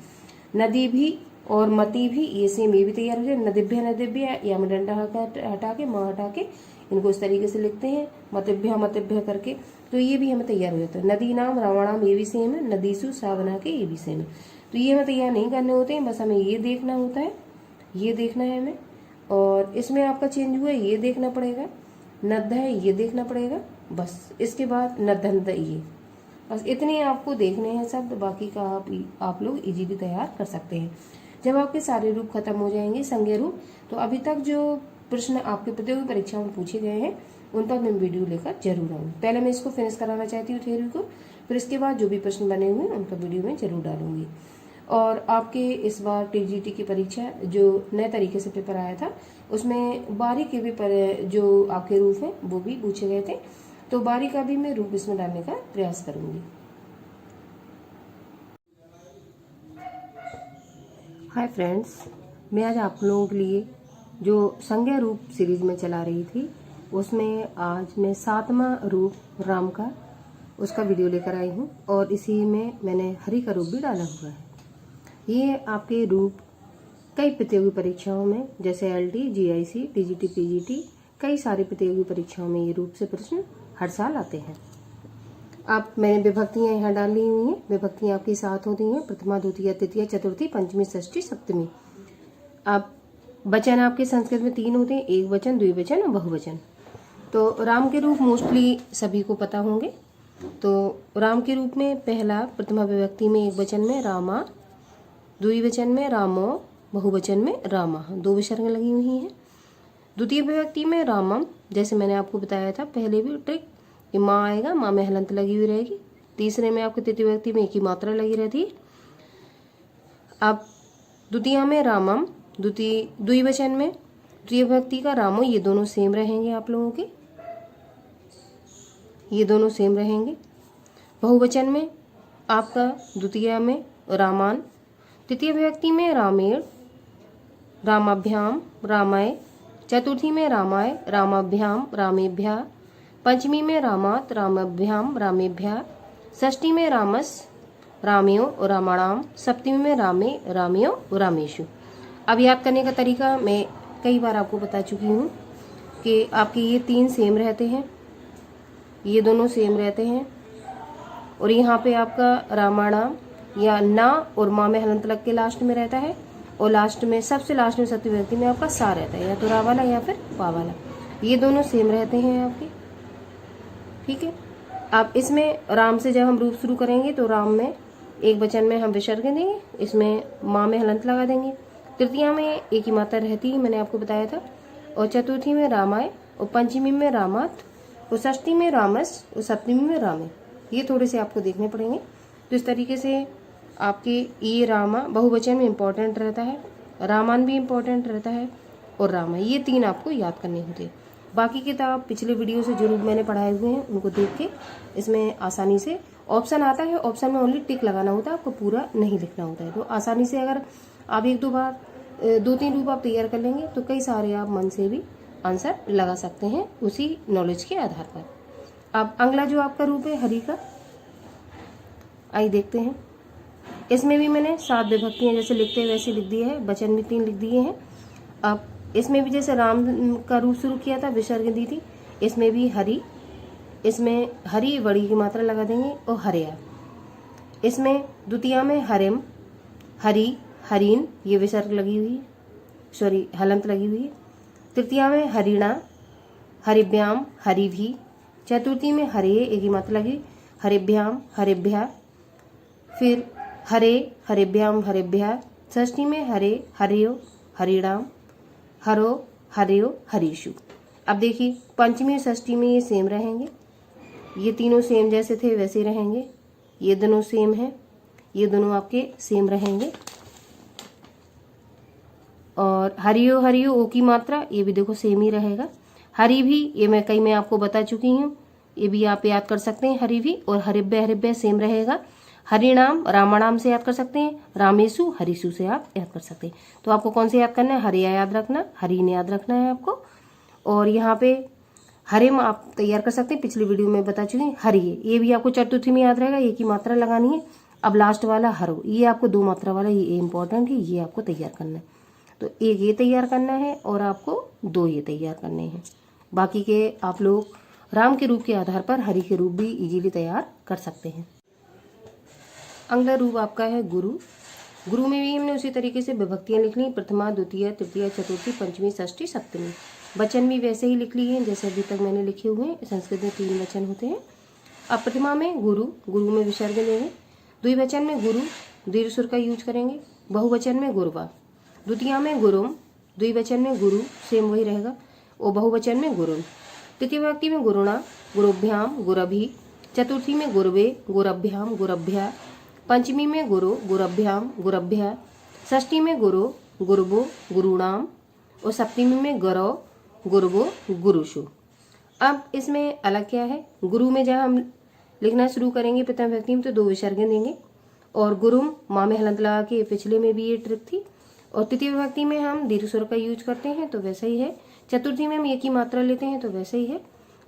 नदी भी और मती भी ये सेम, ये भी तैयार हो जाए। नदिभ्या नदिभ्या या में डंडा हटा के माँ हटा के इनको इस तरीके से लिखते हैं, मतिभ्या मतिभ्या करके, तो ये भी हमें तैयार हो जाता है। नदी नाम रावणाम ये भी सेम है, नदीसु सा बना के ये भी सेम है। तो ये हमें तैयार नहीं करने होते हैं, बस हमें ये देखना होता है, ये देखना है हमें। और इसमें आपका चेंज हुआ है ये देखना पड़ेगा, नद्ध है ये देखना पड़ेगा, बस इसके बाद नद्ध ये, बस इतने आपको देखने हैं शब्द, बाकी का आप लोग इजीली तैयार कर सकते हैं। जब आपके सारे रूप खत्म हो जाएंगे संज्ञा रूप, तो अभी तक जो प्रश्न आपके प्रतियोगी परीक्षा में पूछे गए हैं उन पर मैं वीडियो लेकर जरूर आऊँगी। पहले मैं इसको फिनिश कराना चाहती हूँ थ्योरी को, फिर इसके बाद जो भी प्रश्न बने हुए हैं उनका वीडियो में जरूर डालूंगी। और आपके इस बार टीजीटी की परीक्षा जो नए तरीके से पेपर आया था उसमें बारी के भी जो आपके रूप हैं वो भी पूछे गए थे, तो बारी का भी मैं रूप इसमें डालने का प्रयास करूंगी। हाय फ्रेंड्स, मैं आज आप लोगों के लिए जो संज्ञा रूप सीरीज में चला रही थी उसमें आज मैं 7वां रूप राम का उसका वीडियो लेकर आई हूँ, और इसी में मैंने हरि का रूप भी डाला हुआ है। ये आपके रूप कई प्रतियोगी परीक्षाओं में जैसे एलटी, जीआईसी, टीजीटी, पीजीटी, कई सारी प्रतियोगी परीक्षाओं में ये रूप से प्रश्न हर साल आते हैं। आप मैंने विभक्तियां यहाँ डाली हुई हैं। विभक्तियां आपकी 7 होती हैं, प्रथमा, द्वितीय, तृतीय, चतुर्थी, पंचमी, षष्ठी, सप्तमी। आप वचन आपके संस्कृत में 3 होते हैं, एक वचन, द्विवचन और बहुवचन। तो राम के रूप मोस्टली सभी को पता होंगे। तो राम के रूप में पहला प्रथमा विभक्ति में एक वचन में रामा, द्विवचन में रामो, बहुवचन में रामा, 2 विसर्ग लगी हुई हैं। द्वितीय विभक्ति में रामम, जैसे मैंने आपको बताया था पहले भी ट्रिक, ये माँ आएगा, माँ में हलंत लगी हुई रहेगी। तीसरे में आपकी तृतीय विभक्ति में एक ही मात्रा लगी रहती है। अब द्वितीय में रामम, द्विवचन में द्वितीय विभक्ति का रामो, ये दोनों सेम रहेंगे आप लोगों के, ये दोनों सेम रहेंगे। बहुवचन में आपका द्वितीय में रामान, तृतीय विभक्ति में रामेण, रामाभ्याम, रामाय। चतुर्थी में रामाय, रामाभ्याम, रामेभ्यः। पंचमी में रामात्, रामाभ्याम, रामेभ्यः। षष्ठी में रामस्, रामयो, रामाणाम। सप्तमी में रामे, रामयो, रामेषु। अब याद करने का तरीका मैं कई बार आपको बता चुकी हूँ कि आपके ये 3 सेम रहते हैं, ये दोनों सेम रहते हैं, और यहाँ पे आपका रामाणाम या ना और माँ में हलंत लग के लास्ट में रहता है, और लास्ट में सबसे लास्ट में सप्तमी विभक्ति में आपका सा रहता है, या तो रा वाला या फिर पा वाला। ये दोनों सेम रहते हैं आपके, ठीक है। अब इसमें राम से जब हम रूप शुरू करेंगे तो राम में एक वचन में हम विसर्ग देंगे, इसमें माँ में हलंत लगा देंगे। तृतीया में एक ही मात्रा रहती है, मैंने आपको बताया था। और चतुर्थी में रामाय, और पंचमी में रामात, और षष्ठी में रामस, और सप्तमी में रामे। ये थोड़े से आपको देखने पड़ेंगे। तो इस तरीके से आपके ये रामा बहुवचन में इम्पोर्टेंट रहता है, रामान भी इम्पोर्टेंट रहता है, और रामा, ये 3 आपको याद करने होते हैं। बाकी किताब पिछले वीडियो से जो रूप मैंने पढ़ाए हुए हैं उनको देख के इसमें आसानी से ऑप्शन आता है, ऑप्शन में ओनली टिक लगाना होता है, आपको पूरा नहीं लिखना होता है। तो आसानी से अगर आप 1-2 बार 2-3 रूप आप तैयार कर लेंगे तो कई सारे आप मन से भी आंसर लगा सकते हैं उसी नॉलेज के आधार पर। अब अगला जो आपका रूप है हरि का, आइए देखते हैं। इसमें भी मैंने 7 विभक्तियां जैसे लिखते हैं वैसे लिख दिए हैं, वचन भी 3 लिख दिए हैं। अब इसमें भी जैसे राम का रूप शुरू किया था, विसर्ग दी थी, इसमें भी हरि, इसमें हरि बड़ी की मात्रा लगा देंगे, और हरिया। इसमें द्वितीया में हरिम, हरि, हरीन, ये विसर्ग लगी हुई है, सॉरी हलंत लगी हुई है। तृतीया में हरिणा, हरिभ्याम, हरिभी। चतुर्थी में हरे, एक ही मात्रा लगी, हरिभ्याम, हरिभ्या। फिर हरे, हरिभ्याम, हरिभ्या। षष्ठी में हरे, हरियो, हरिणाम, हरो, हरियो, हरीषु। अब देखिए पंचमी और षष्ठी में ये सेम रहेंगे, ये तीनों सेम जैसे थे वैसे रहेंगे, ये दोनों सेम हैं, ये दोनों आपके सेम रहेंगे। और हरियो, हरियो ओ की मात्रा ये भी देखो सेम ही रहेगा। हरि भी ये मैं आपको बता चुकी हूँ, ये भी आप याद कर सकते हैं हरि भी। और हरिभ्य, हरिभ्य सेम रहेगा। हरिनाम रामाणाम से याद कर सकते हैं, रामेशु, हरीशु से आप याद कर सकते हैं। तो आपको कौन से याद करना है, हरिया याद रखना, हरि ने याद रखना है आपको। और यहाँ पे हरिम आप तैयार कर सकते हैं, पिछली वीडियो में बता चुकी हरि, ये भी आपको चतुर्थी में याद रहेगा, एक ही मात्रा लगानी है। अब लास्ट वाला हरो, ये आपको 2 मात्रा वाला, ये इंपॉर्टेंट है, ये आपको तैयार करना है। तो एक ये तैयार करना है और आपको 2 ये तैयार करने हैं। बाकी के आप लोग राम के रूप के आधार पर हरि के रूप भी इजीली तैयार कर सकते हैं। अगला रूप आपका है गुरु। गुरु में भी हमने उसी तरीके से विभक्तियां लिख ली, प्रथमा, द्वितीय, तृतीय, चतुर्थी, पंचमी, षष्ठी, सप्तमी। वचन भी वैसे ही लिख लिए हैं जैसे अभी तक मैंने लिखे हुए हैं। संस्कृत में 3 वचन होते हैं। अब प्रथमा में गुरु, गुरु में विसर्ग देंगे। द्विवचन में गुरु, दीर्घ स्वर का यूज करेंगे। बहुवचन में गुरुवा। द्वितीया में गुरुम, द्विवचन में गुरु सेम वही रहेगा, और बहुवचन में गुरुम। तृतीय विभक्ति में गुरुणा, गुरुभ्याम, गुरभि। चतुर्थी में गुरवे, गुरभ्याम, गुरभ्या। पंचमी में गुरु, गुरभ्याम, गुरभ्या। षष्ठी में गुरु, गुरुवो, गुरुणाम, और सप्तमी में गौरव, गुरुवो, गुरुषु। अब इसमें अलग क्या है, गुरु में जब हम लिखना शुरू करेंगे प्रथम विभक्ति में तो 2 विसर्गें देंगे, और गुरुम माँ में हलंत लगा के, पिछले में भी ये ट्रिक थी। और तृतीय विभक्ति में हम दीर्घ स्वर का यूज करते हैं तो वैसा ही है। चतुर्थी में हम एक ही मात्रा लेते हैं तो वैसे ही है।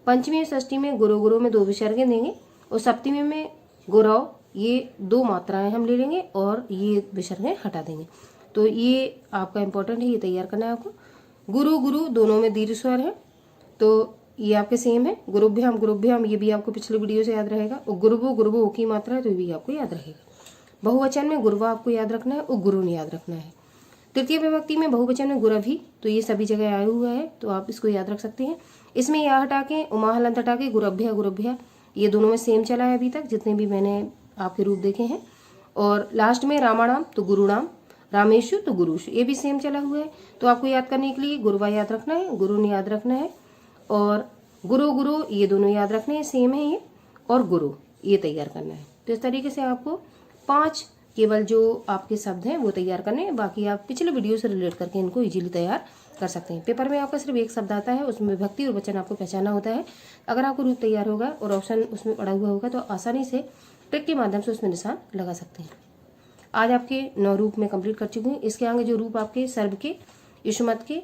पंचमी और षष्ठी में गुरु, गुरु में 2 विसर्गें देंगे, और सप्तमी में गुरव, ये 2 मात्राएं हम ले लेंगे और ये विसर्गें हटा देंगे। तो ये आपका इंपॉर्टेंट है, ये तैयार करना है आपको। गुरु, गुरु दोनों में दीर्घ स्वर है तो ये आपके सेम है। गुरुभ्याम, गुरुभ्याम ये भी आपको पिछले वीडियो से याद रहेगा। और गुरुवो, गुरुवो की मात्रा है तो ये भी आपको याद रहेगा। बहुवचन में गुरुवा आपको याद रखना है और गुरु ने याद रखना है। तृतीय विभक्ति में बहुवचन में गुरभि, तो ये सभी जगह आया हुआ है तो आप इसको याद रख सकते हैं। इसमें या हटा के, उमा हलंत हटा के गुरभ्या, गुरभ्या, ये दोनों में सेम चला है अभी तक जितने भी मैंने आपके रूप देखे हैं। और लास्ट में रामाणाम तो गुरुणाम, रामेशु तो गुरुषु, ये भी सेम चला हुआ है। तो आपको याद करने के लिए गुरुवा याद रखना है, गुरु ने याद रखना है, और गुरु, गुरु ये दोनों याद रखने हैं, सेम है ये, और गुरु ये तैयार करना है। तो इस तरीके से आपको 5 केवल जो आपके शब्द हैं वो तैयार करने हैं। बाकी आप पिछले वीडियो से रिलेट करके इनको इजीली तैयार कर सकते हैं। पेपर में आपका सिर्फ एक शब्द आता है, उसमें विभक्ति और वचन आपको पहचानना होता है। अगर आपको रूप तैयार होगा और ऑप्शन उसमें पड़ा हुआ होगा तो आसानी से ट्रिक के माध्यम से उसमें निशान लगा सकते हैं। आज आपके 9 रूप में कंप्लीट कर चुकी हूँ। इसके आगे जो रूप आपके सर्व के, युष्मत के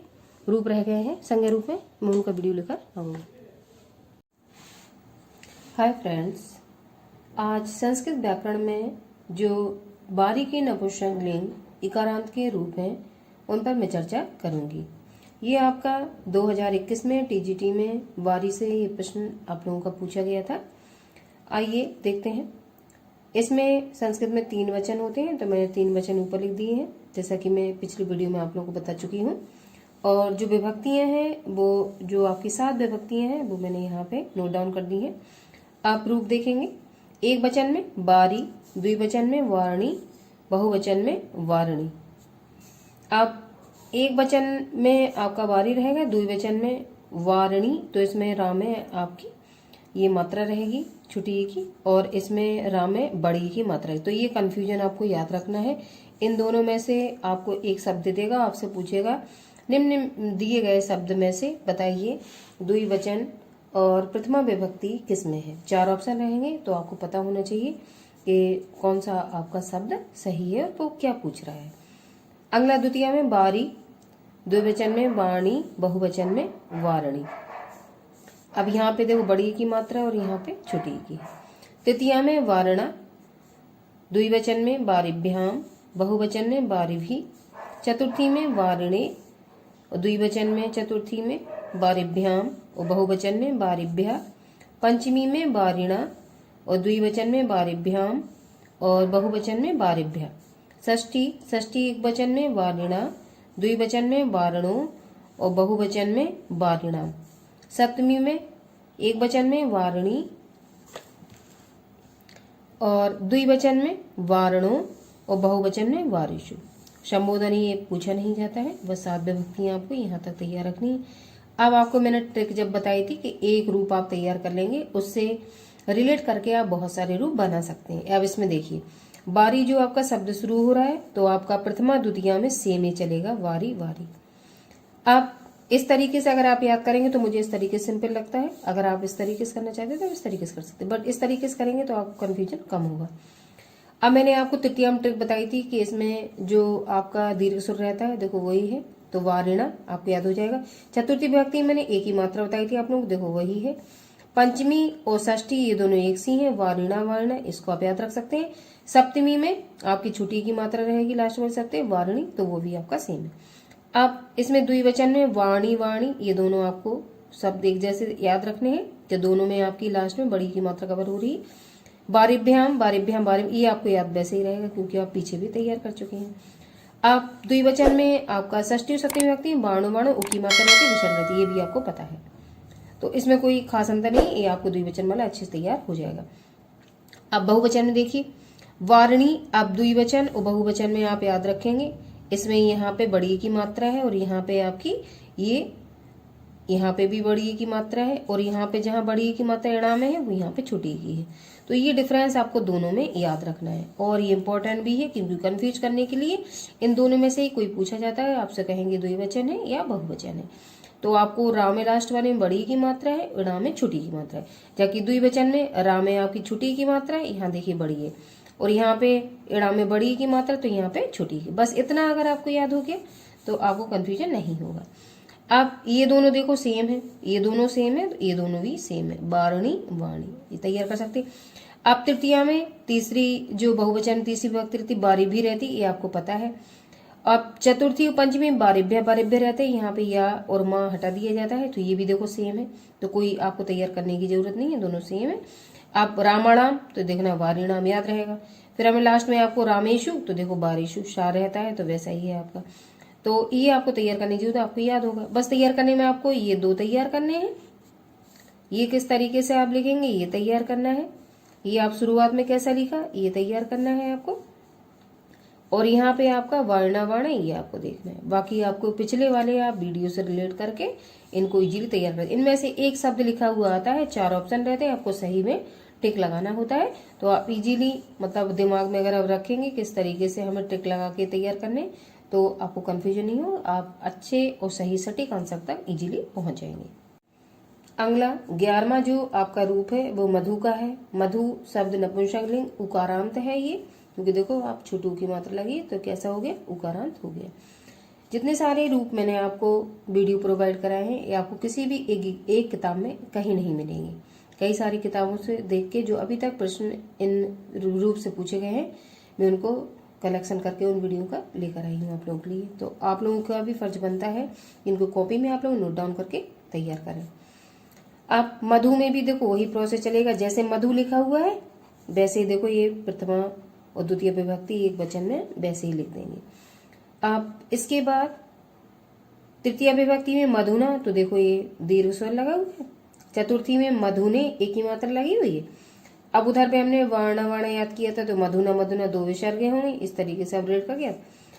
रूप रह गए हैं संज्ञा रूप में, मैं उनका वीडियो लेकर आऊँगी। हाय फ्रेंड्स, आज संस्कृत व्याकरण में जो बारीकी नपुंसकलिंग इकारांत के रूप हैं उन पर मैं चर्चा करूंगी। ये आपका 2021 में टीजीटी में बारी से ये प्रश्न आप लोगों का पूछा गया था। आइए देखते हैं। इसमें संस्कृत में 3 वचन होते हैं, तो मैंने 3 वचन ऊपर लिख दिए हैं, जैसा कि मैं पिछली वीडियो में आप लोगों को बता चुकी हूँ। और जो विभक्तियां हैं वो जो आपकी 7 विभक्तियां हैं वो मैंने यहाँ पे नोट डाउन कर दी हैं। आप रूप देखेंगे, एक वचन में बारी, द्विवचन में वारणी, बहुवचन में वारणी। आप एक वचन में आपका बारी रहेगा, द्विवचन में वारणी, तो इसमें रा में आपकी ये मात्रा रहेगी छोटी ई की, और इसमें रा में बड़ी ई की मात्रा है। तो ये कंफ्यूजन आपको याद रखना है। इन दोनों में से आपको एक शब्द देगा, आपसे पूछेगा निम्न दिए गए शब्द में से बताइए द्विवचन और प्रथमा विभक्ति किसमें है। 4 ऑप्शन रहेंगे, तो आपको पता होना चाहिए कि कौन सा आपका शब्द सही है और वो क्या पूछ रहा है। अगला द्वितीया में बारी, द्विवचन में वाणी, बहुवचन में वारणी। अब यहाँ पे देखो बड़ी की मात्रा और यहाँ पे छोटी की। तृतीया में वारणा, द्विवचन में बारिभ्याम, बहुवचन में बारिभी। चतुर्थी में वारिणे, और द्विवचन में चतुर्थी में बारिभ्याम और बहुवचन में बारिभ्या। पंचमी में बारिणा और द्विवचन में बारिभ्याम और बहुवचन में बारिभ्या। षष्ठी एक वचन में वारिणा, द्विवचन में वारणो और बहुवचन में वारिणाम। सप्तमी में एक वचन में वारणी और द्विवचन में वारणो और बहुवचन में वारिषु। संबोधन ये पूछा नहीं जाता है, बस 7 विभक्तियां आपको यहाँ तक तैयार रखनी है। अब आपको मैंने ट्रिक जब बताई थी कि एक रूप आप तैयार कर लेंगे, उससे रिलेट करके आप बहुत सारे रूप बना सकते हैं। अब इसमें देखिए, बारी जो आपका शब्द शुरू हो रहा है तो आपका प्रथमा द्वितीया में से में चलेगा, वारी वारी। आप इस तरीके से अगर आप याद करेंगे तो मुझे इस तरीके से सिंपल लगता है। अगर आप इस तरीके से करना चाहते हैं तो इस तरीके से कर सकते हैं, बट इस तरीके से करेंगे तो आपको कंफ्यूजन कम होगा। अब मैंने आपको तृतीयम ट्रिक बताई थी कि इसमें जो आपका दीर्घ सुर रहता है, देखो वही है, तो वारिणा आपको याद हो जाएगा। चतुर्थी विभक्ति मैंने एक ही मात्रा बताई थी आप लोग, देखो वही है। पंचमी और षष्ठी ये दोनों एक सी हैं, वारिणा वारिणा, इसको आप याद रख सकते हैं। सप्तमी में आपकी छुट्टी की मात्रा रहेगी, लास्ट में सकते वारणी, तो वो भी आपका सेम है। अब इसमें द्विवचन में वाणी वाणी, ये दोनों आपको शब्द एक जैसे याद रखने हैं, कि दोनों में आपकी लास्ट में बड़ी की मात्रा कवर हो रही है। बारिभ्याम बारिभ्याम बारिभ, ये आपको याद वैसे ही रहेगा क्योंकि आप पीछे भी तैयार कर चुके हैं। आप द्विवचन में आपका षष्ठी और सप्तमी विभक्ति बाणु बाणु उकी मात्रा रहती है, विसर्ग रहती है, ये भी आपको पता है। तो इसमें कोई खास अंतर नहीं, ये आपको द्विवचन वाला अच्छे से तैयार हो जाएगा। अब बहुवचन में देखिए, वारणी, अब द्विवचन और बहुवचन में आप याद रखेंगे, इसमें यहाँ पे बड़ी की मात्रा है और यहाँ पे आपकी ये यहाँ पे भी बड़ी की मात्रा है, और यहाँ पे जहाँ बड़ी की मात्रा इड़ा में है वो यहाँ पे छोटी की है। तो ये डिफरेंस आपको दोनों में याद रखना है, और ये इंपॉर्टेंट भी है क्योंकि कंफ्यूज करने के लिए इन दोनों में से ही कोई पूछा जाता है, आपसे कहेंगे द्विवचन है या बहुवचन है, तो आपको रा में लास्ट वाले में बड़ी की मात्रा है, इड़ा में छोटी की मात्रा है। जबकि द्विवचन में रा में आपकी छोटी की मात्रा है, यहाँ देखिए बड़ी है, और यहाँ पे इड़ा में बड़ी की मात्रा, तो यहाँ पे छोटी की। बस इतना अगर आपको याद हो गया तो आपको कंफ्यूजन नहीं होगा। अब ये दोनों देखो सेम है, ये दोनों सेम है, तो ये दोनों भी सेम है, बारणी वाणी, ये तैयार कर सकते। अब तृतीया में तीसरी जो बहुवचन तीसरी विभक्ति रहती बारी भी रहती, ये आपको पता है। अब चतुर्थी और पंचमी बारिभ्य बारिभ्य रहते हैं, यहाँ पे या और माँ हटा दिया जाता है, तो ये भी देखो सेम है, तो कोई आपको तैयार करने की जरूरत नहीं है, दोनों सेम है। आप रामाणाम तो देखना वारिणाम याद रहेगा। फिर हमें लास्ट में आपको रामेशु, तो देखो बारिशु शाह रहता है, तो वैसा ही है आपका। तो ये आपको तैयार करने की जरूरत है, आपको याद होगा। बस तैयार करने में आपको ये 2 तैयार करने हैं। ये किस तरीके से आप लिखेंगे ये तैयार करना है, ये आप शुरुआत में कैसा लिखा ये तैयार करना है आपको, और यहाँ पे आपका वर्णा वर्ण ये आपको देखना है। बाकी आपको पिछले वाले आप वीडियो से रिलेट करके इनको इजीली तैयार कर। इनमें से एक शब्द लिखा हुआ आता है, 4 ऑप्शन रहते हैं, आपको सही में टिक लगाना होता है। तो आप इजीली मतलब दिमाग में अगर आप रखेंगे किस तरीके से हमें टिक लगा के तैयार करने, तो आपको कंफ्यूजन नहीं हो, आप अच्छे और सही सटीक आंसर तक इजीली पहुंच जाएंगे। अगला 11वां जो आपका रूप है वो मधु का है। मधु शब्द नपुंसकलिंग उकारांत है, ये क्योंकि देखो आप छोटू की मात्रा लगी तो कैसा हो गया, उकारांत हो गया। जितने सारे रूप मैंने आपको वीडियो प्रोवाइड कराए हैं ये आपको किसी भी एक किताब में कहीं नहीं मिलेंगे। कई सारी किताबों से देख के जो अभी तक प्रश्न इन रूप से पूछे गए हैं मैं उनको कलेक्शन करके उन वीडियो का लेकर आई हूँ आप लोगों के लिए। तो आप लोगों का भी फर्ज बनता है इनको कॉपी में आप लोग नोट डाउन करके तैयार करें। आप मधु में भी देखो वही प्रोसेस चलेगा, जैसे मधु लिखा हुआ है वैसे ही देखो ये प्रथमा और द्वितीय विभक्ति एक वचन में वैसे ही लिख देंगे आप। इसके बाद तृतीय विभक्ति में मधुना, तो देखो ये दीर्घ स्वर लगा हुआ है। चतुर्थी में मधुने एक ही मात्रा लगी हुई है। अब उधर पे हमने वर्ण याद किया था तो मधुना मधुना दो विसर्ग होंगे, इस तरीके से अपडेट कर गया।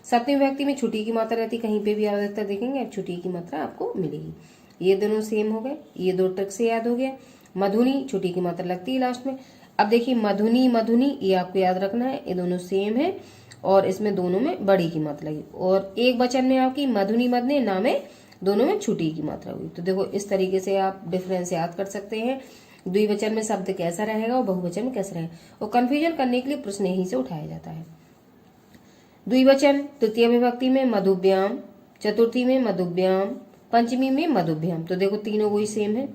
सप्तमी विभक्ति में छुट्टी की मात्रा रहती, कहीं पे भी आवश्यकता देखेंगे छुट्टी की मात्रा आपको मिलेगी। ये दोनों सेम हो गए, ये दो ट्रिक से याद हो गया। मधुनी छुट्टी की मात्रा लगती है लास्ट में। अब देखिए मधुनी मधुनी ये आपको याद रखना है, ये दोनों सेम है और इसमें दोनों में बड़ी की मात्रा लगी। और एक वचन में आपकी मधुनी मधने ना में दोनों में छुट्टी की मात्रा हुई। तो देखो इस तरीके से आप डिफरेंस याद कर सकते हैं, द्विवचन में शब्द कैसा रहेगा और बहुवचन में कैसा रहेगा। और कंफ्यूजन करने के लिए प्रश्न यहीं से उठाया जाता है। द्विवचन तृतीय विभक्ति में मधुभ्याम, चतुर्थी में मधुभ्याम, पंचमी में मधुभ्याम, तो देखो तीनों वही सेम है।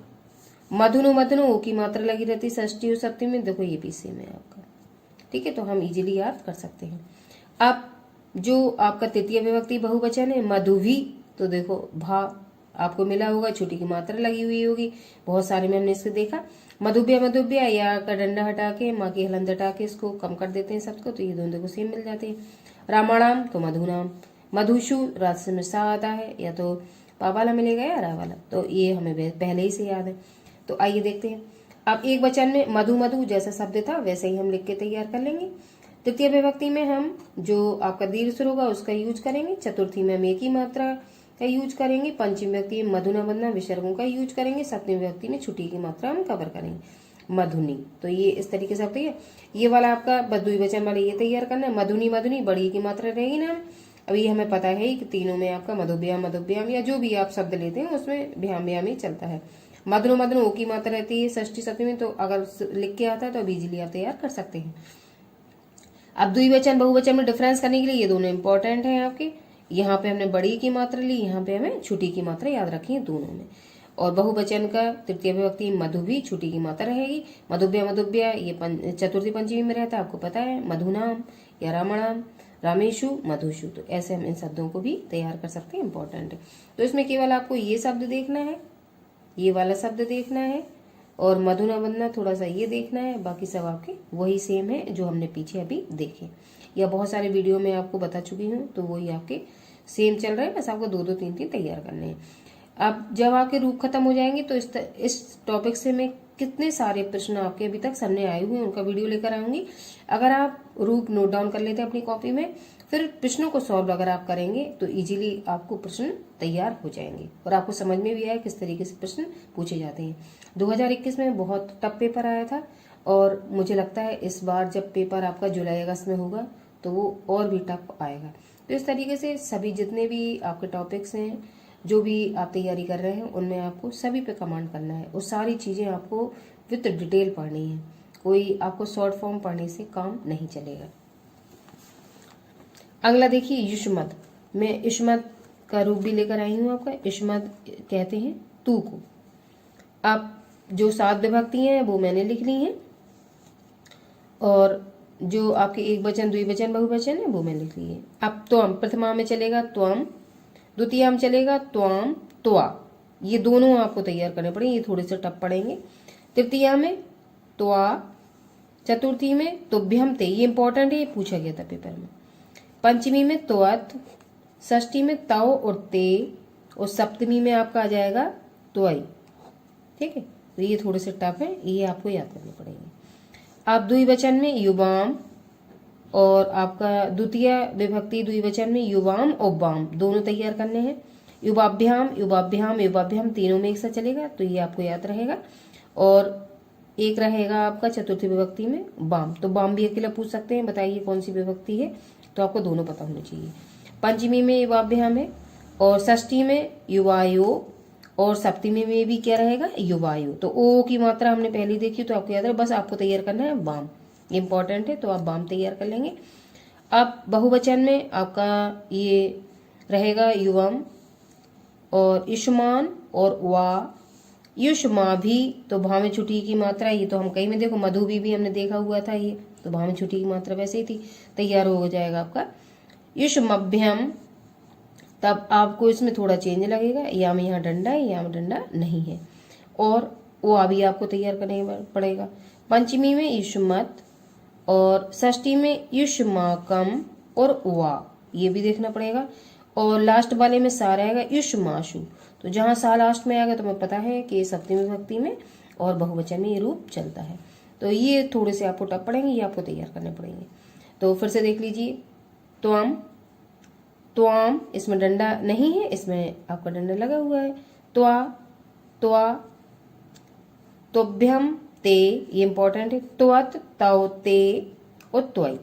मधुनो मधुनो ओ की मात्रा लगी रहती षष्ठी और सप्तमी में, देखो ये भी सेम है आपका। ठीक है, तो हम इजीली याद कर सकते हैं। अब जो आपका तृतीय विभक्ति बहुवचन है मधुभी, तो देखो भा आपको मिला होगा, छोटी की मात्रा लगी हुई होगी, बहुत सारे में हमने इसको देखा। मधुब्या मधुब्या या का डंडा हटा के माँ की हलंद हटा के इसको कम कर देते हैं सबको, तो ये दोनों देखो सेम मिल जाते हैं। रामाणाम तो मधुनाम, मधुशु रात में सा आता है, या तो पा वाला मिलेगा या रा वाला, तो ये हमें पहले ही से याद है। तो आइए देखते हैं। अब एक वचन में मधु मधु जैसा शब्द था वैसे ही हम लिख के तैयार कर लेंगे। तृतीय विभक्ति में हम जो आपका दीर्घ स्वर होगा उसका यूज करेंगे। चतुर्थी में हम एक ही मात्रा का यूज करेंगे। पंचमी विभक्ति में मधुना मधना विसर्गों का यूज करेंगे। सप्तमी विभक्ति में छुट्टी की मात्रा हम कवर करेंगे मधुनी। तो ये इस तरीके से आप ये वाला आपका द्विवचन वाला ये तैयार करना है। मधुनी मधुनी बड़ी की मात्रा रहेगी ना। अब ये हमें पता है कि तीनों में आपका मधुब्याम मधुब्याम या जो भी आप शब्द लेते हैं उसमें भ्याम भ्याम ही चलता है। मधुनो मधुनो ओ की मात्रा रहती है षष्ठी सप्तमी में, तो अगर लिख के आता है तो अब इजीली आप तैयार कर सकते हैं। अब द्विवचन बहुवचन में डिफरेंस करने के लिए ये दोनों इंपॉर्टेंट हैं आपके। यहाँ पे हमने बड़ी की मात्रा ली, यहाँ पे हमें छोटी की मात्रा याद रखी है दोनों में। और बहुवचन का तृतीय विभक्ति मधु भी छोटी की मात्रा रहेगी। मधुब्या मधुब्या ये चतुर्थी पंचमी में रहता है, आपको पता है। मधुनाम या रामणाम, रामेशु, मधुशु, तो ऐसे हम इन शब्दों को भी तैयार कर सकते हैं, इंपॉर्टेंट है। तो इसमें केवल आपको ये शब्द देखना है, ये वाला शब्द देखना है और मधुना मधना थोड़ा सा ये देखना है, बाकी सब आपके वही सेम है जो हमने पीछे अभी देखे या बहुत सारे वीडियो में आपको बता चुकी हूँ, तो वही आपके सेम चल रहे हैं। बस आपको दो दो तीन तीन तैयार करने हैं। अब जब आपके रूप खत्म हो जाएंगे तो इस टॉपिक से मैं कितने सारे प्रश्न आपके अभी तक सामने आए हुए हैं उनका वीडियो लेकर आऊंगी। अगर आप रूप नोट डाउन कर लेते हैं अपनी कॉपी में, फिर प्रश्नों को सॉल्व अगर आप करेंगे तो इजीली आपको प्रश्न तैयार हो जाएंगे और आपको समझ में भी आया किस तरीके से प्रश्न पूछे जाते हैं। 2021 में बहुत टफ पेपर आया था और मुझे लगता है इस बार जब पेपर आपका जुलाई अगस्त में होगा तो वो और भी टफ आएगा। तो इस तरीके से सभी जितने भी आपके टॉपिक्स हैं, जो भी आप तैयारी कर रहे हैं, उनमें आपको सभी पे कमांड करना है और सारी चीजें आपको विद डिटेल पढ़नी है। कोई आपको शॉर्ट फॉर्म पढ़ने से काम नहीं चलेगा। अगला देखिए युष्मत। मैं युष्मत का रूप भी लेकर आई हूँ आपका। युष्मत कहते हैं तू को। अब जो 7 विभक्ति हैं वो मैंने लिख ली हैं और जो आपके एक वचन द्विवचन बहुवचन है वो मैं लिख ली है। अब त्वम प्रथमा में चलेगा त्वम, द्वितीया में चलेगा त्वाम त्वा, ये दोनों आपको तैयार करने पड़ेंगे, ये थोड़े से टफ पड़ेंगे। तृतीया में त्वा, चतुर्थी में तुभ्यम ते, ये इंपॉर्टेंट है, ये पूछा गया था पेपर में। पंचमी में त्वत, षष्ठी में तव और ते और सप्तमी में आपका आ जाएगा त्वई। ठीक है, तो ये थोड़े से टफ है, ये आपको याद करने पड़ेंगे। अब द्विवचन में युवाम और आपका द्वितीय विभक्ति द्विवचन में युवाम और वाम दोनों तैयार करने हैं। युवाभ्याम युवाभ्याम युवाभ्याम तीनों में एक साथ चलेगा, तो ये आपको याद रहेगा। और एक रहेगा आपका चतुर्थी विभक्ति में वाम, तो वाम भी अकेला पूछ सकते हैं, बताइए कौन सी विभक्ति है, तो आपको दोनों पता होने चाहिए। पंचमी में युवाभ्याम है और षष्ठी में युवायो और सप्तमी में भी क्या रहेगा युवायु। तो ओ की मात्रा हमने पहले देखी तो आपको याद है, बस आपको तैयार करना है वाम। इम्पॉर्टेंट है, तो आप बाम तैयार कर लेंगे। अब बहुवचन में आपका ये रहेगा युवम और युष्मान और वा, युष्मा भी, तो भा में छुट्टी की मात्रा, ये तो हम कहीं में देखो मधु भी हमने देखा हुआ था, ये तो भा में छुट्टी की मात्रा वैसे ही थी, तैयार हो जाएगा आपका युष्मभ्यम। तब आपको इसमें थोड़ा चेंज लगेगा, या में यहाँ डंडा है, यहाँ में डंडा नहीं है, और वो अभी आपको तैयार करने पड़ेगा। पंचमी में युष्मत और षष्ठी में युष्माकम और वा, ये भी देखना पड़ेगा। और लास्ट वाले में सा रहेगा युष्माशु, तो जहां सा लास्ट में आएगा तो हमें पता है कि सप्तमी विभक्ति में और बहुवचन में ये रूप चलता है। तो ये थोड़े से आपको टफ पड़ेंगे, ये आपको तैयार करने पड़ेंगे। तो फिर से देख लीजिए, त्वम, त्वाम, इसमें डंडा नहीं है, इसमें आपका डंडा लगा हुआ है। त्वा, त्वा, त्वभ्यम, ते, ये इंपॉर्टेंट है। त्वत, तौ, ते और त्वई।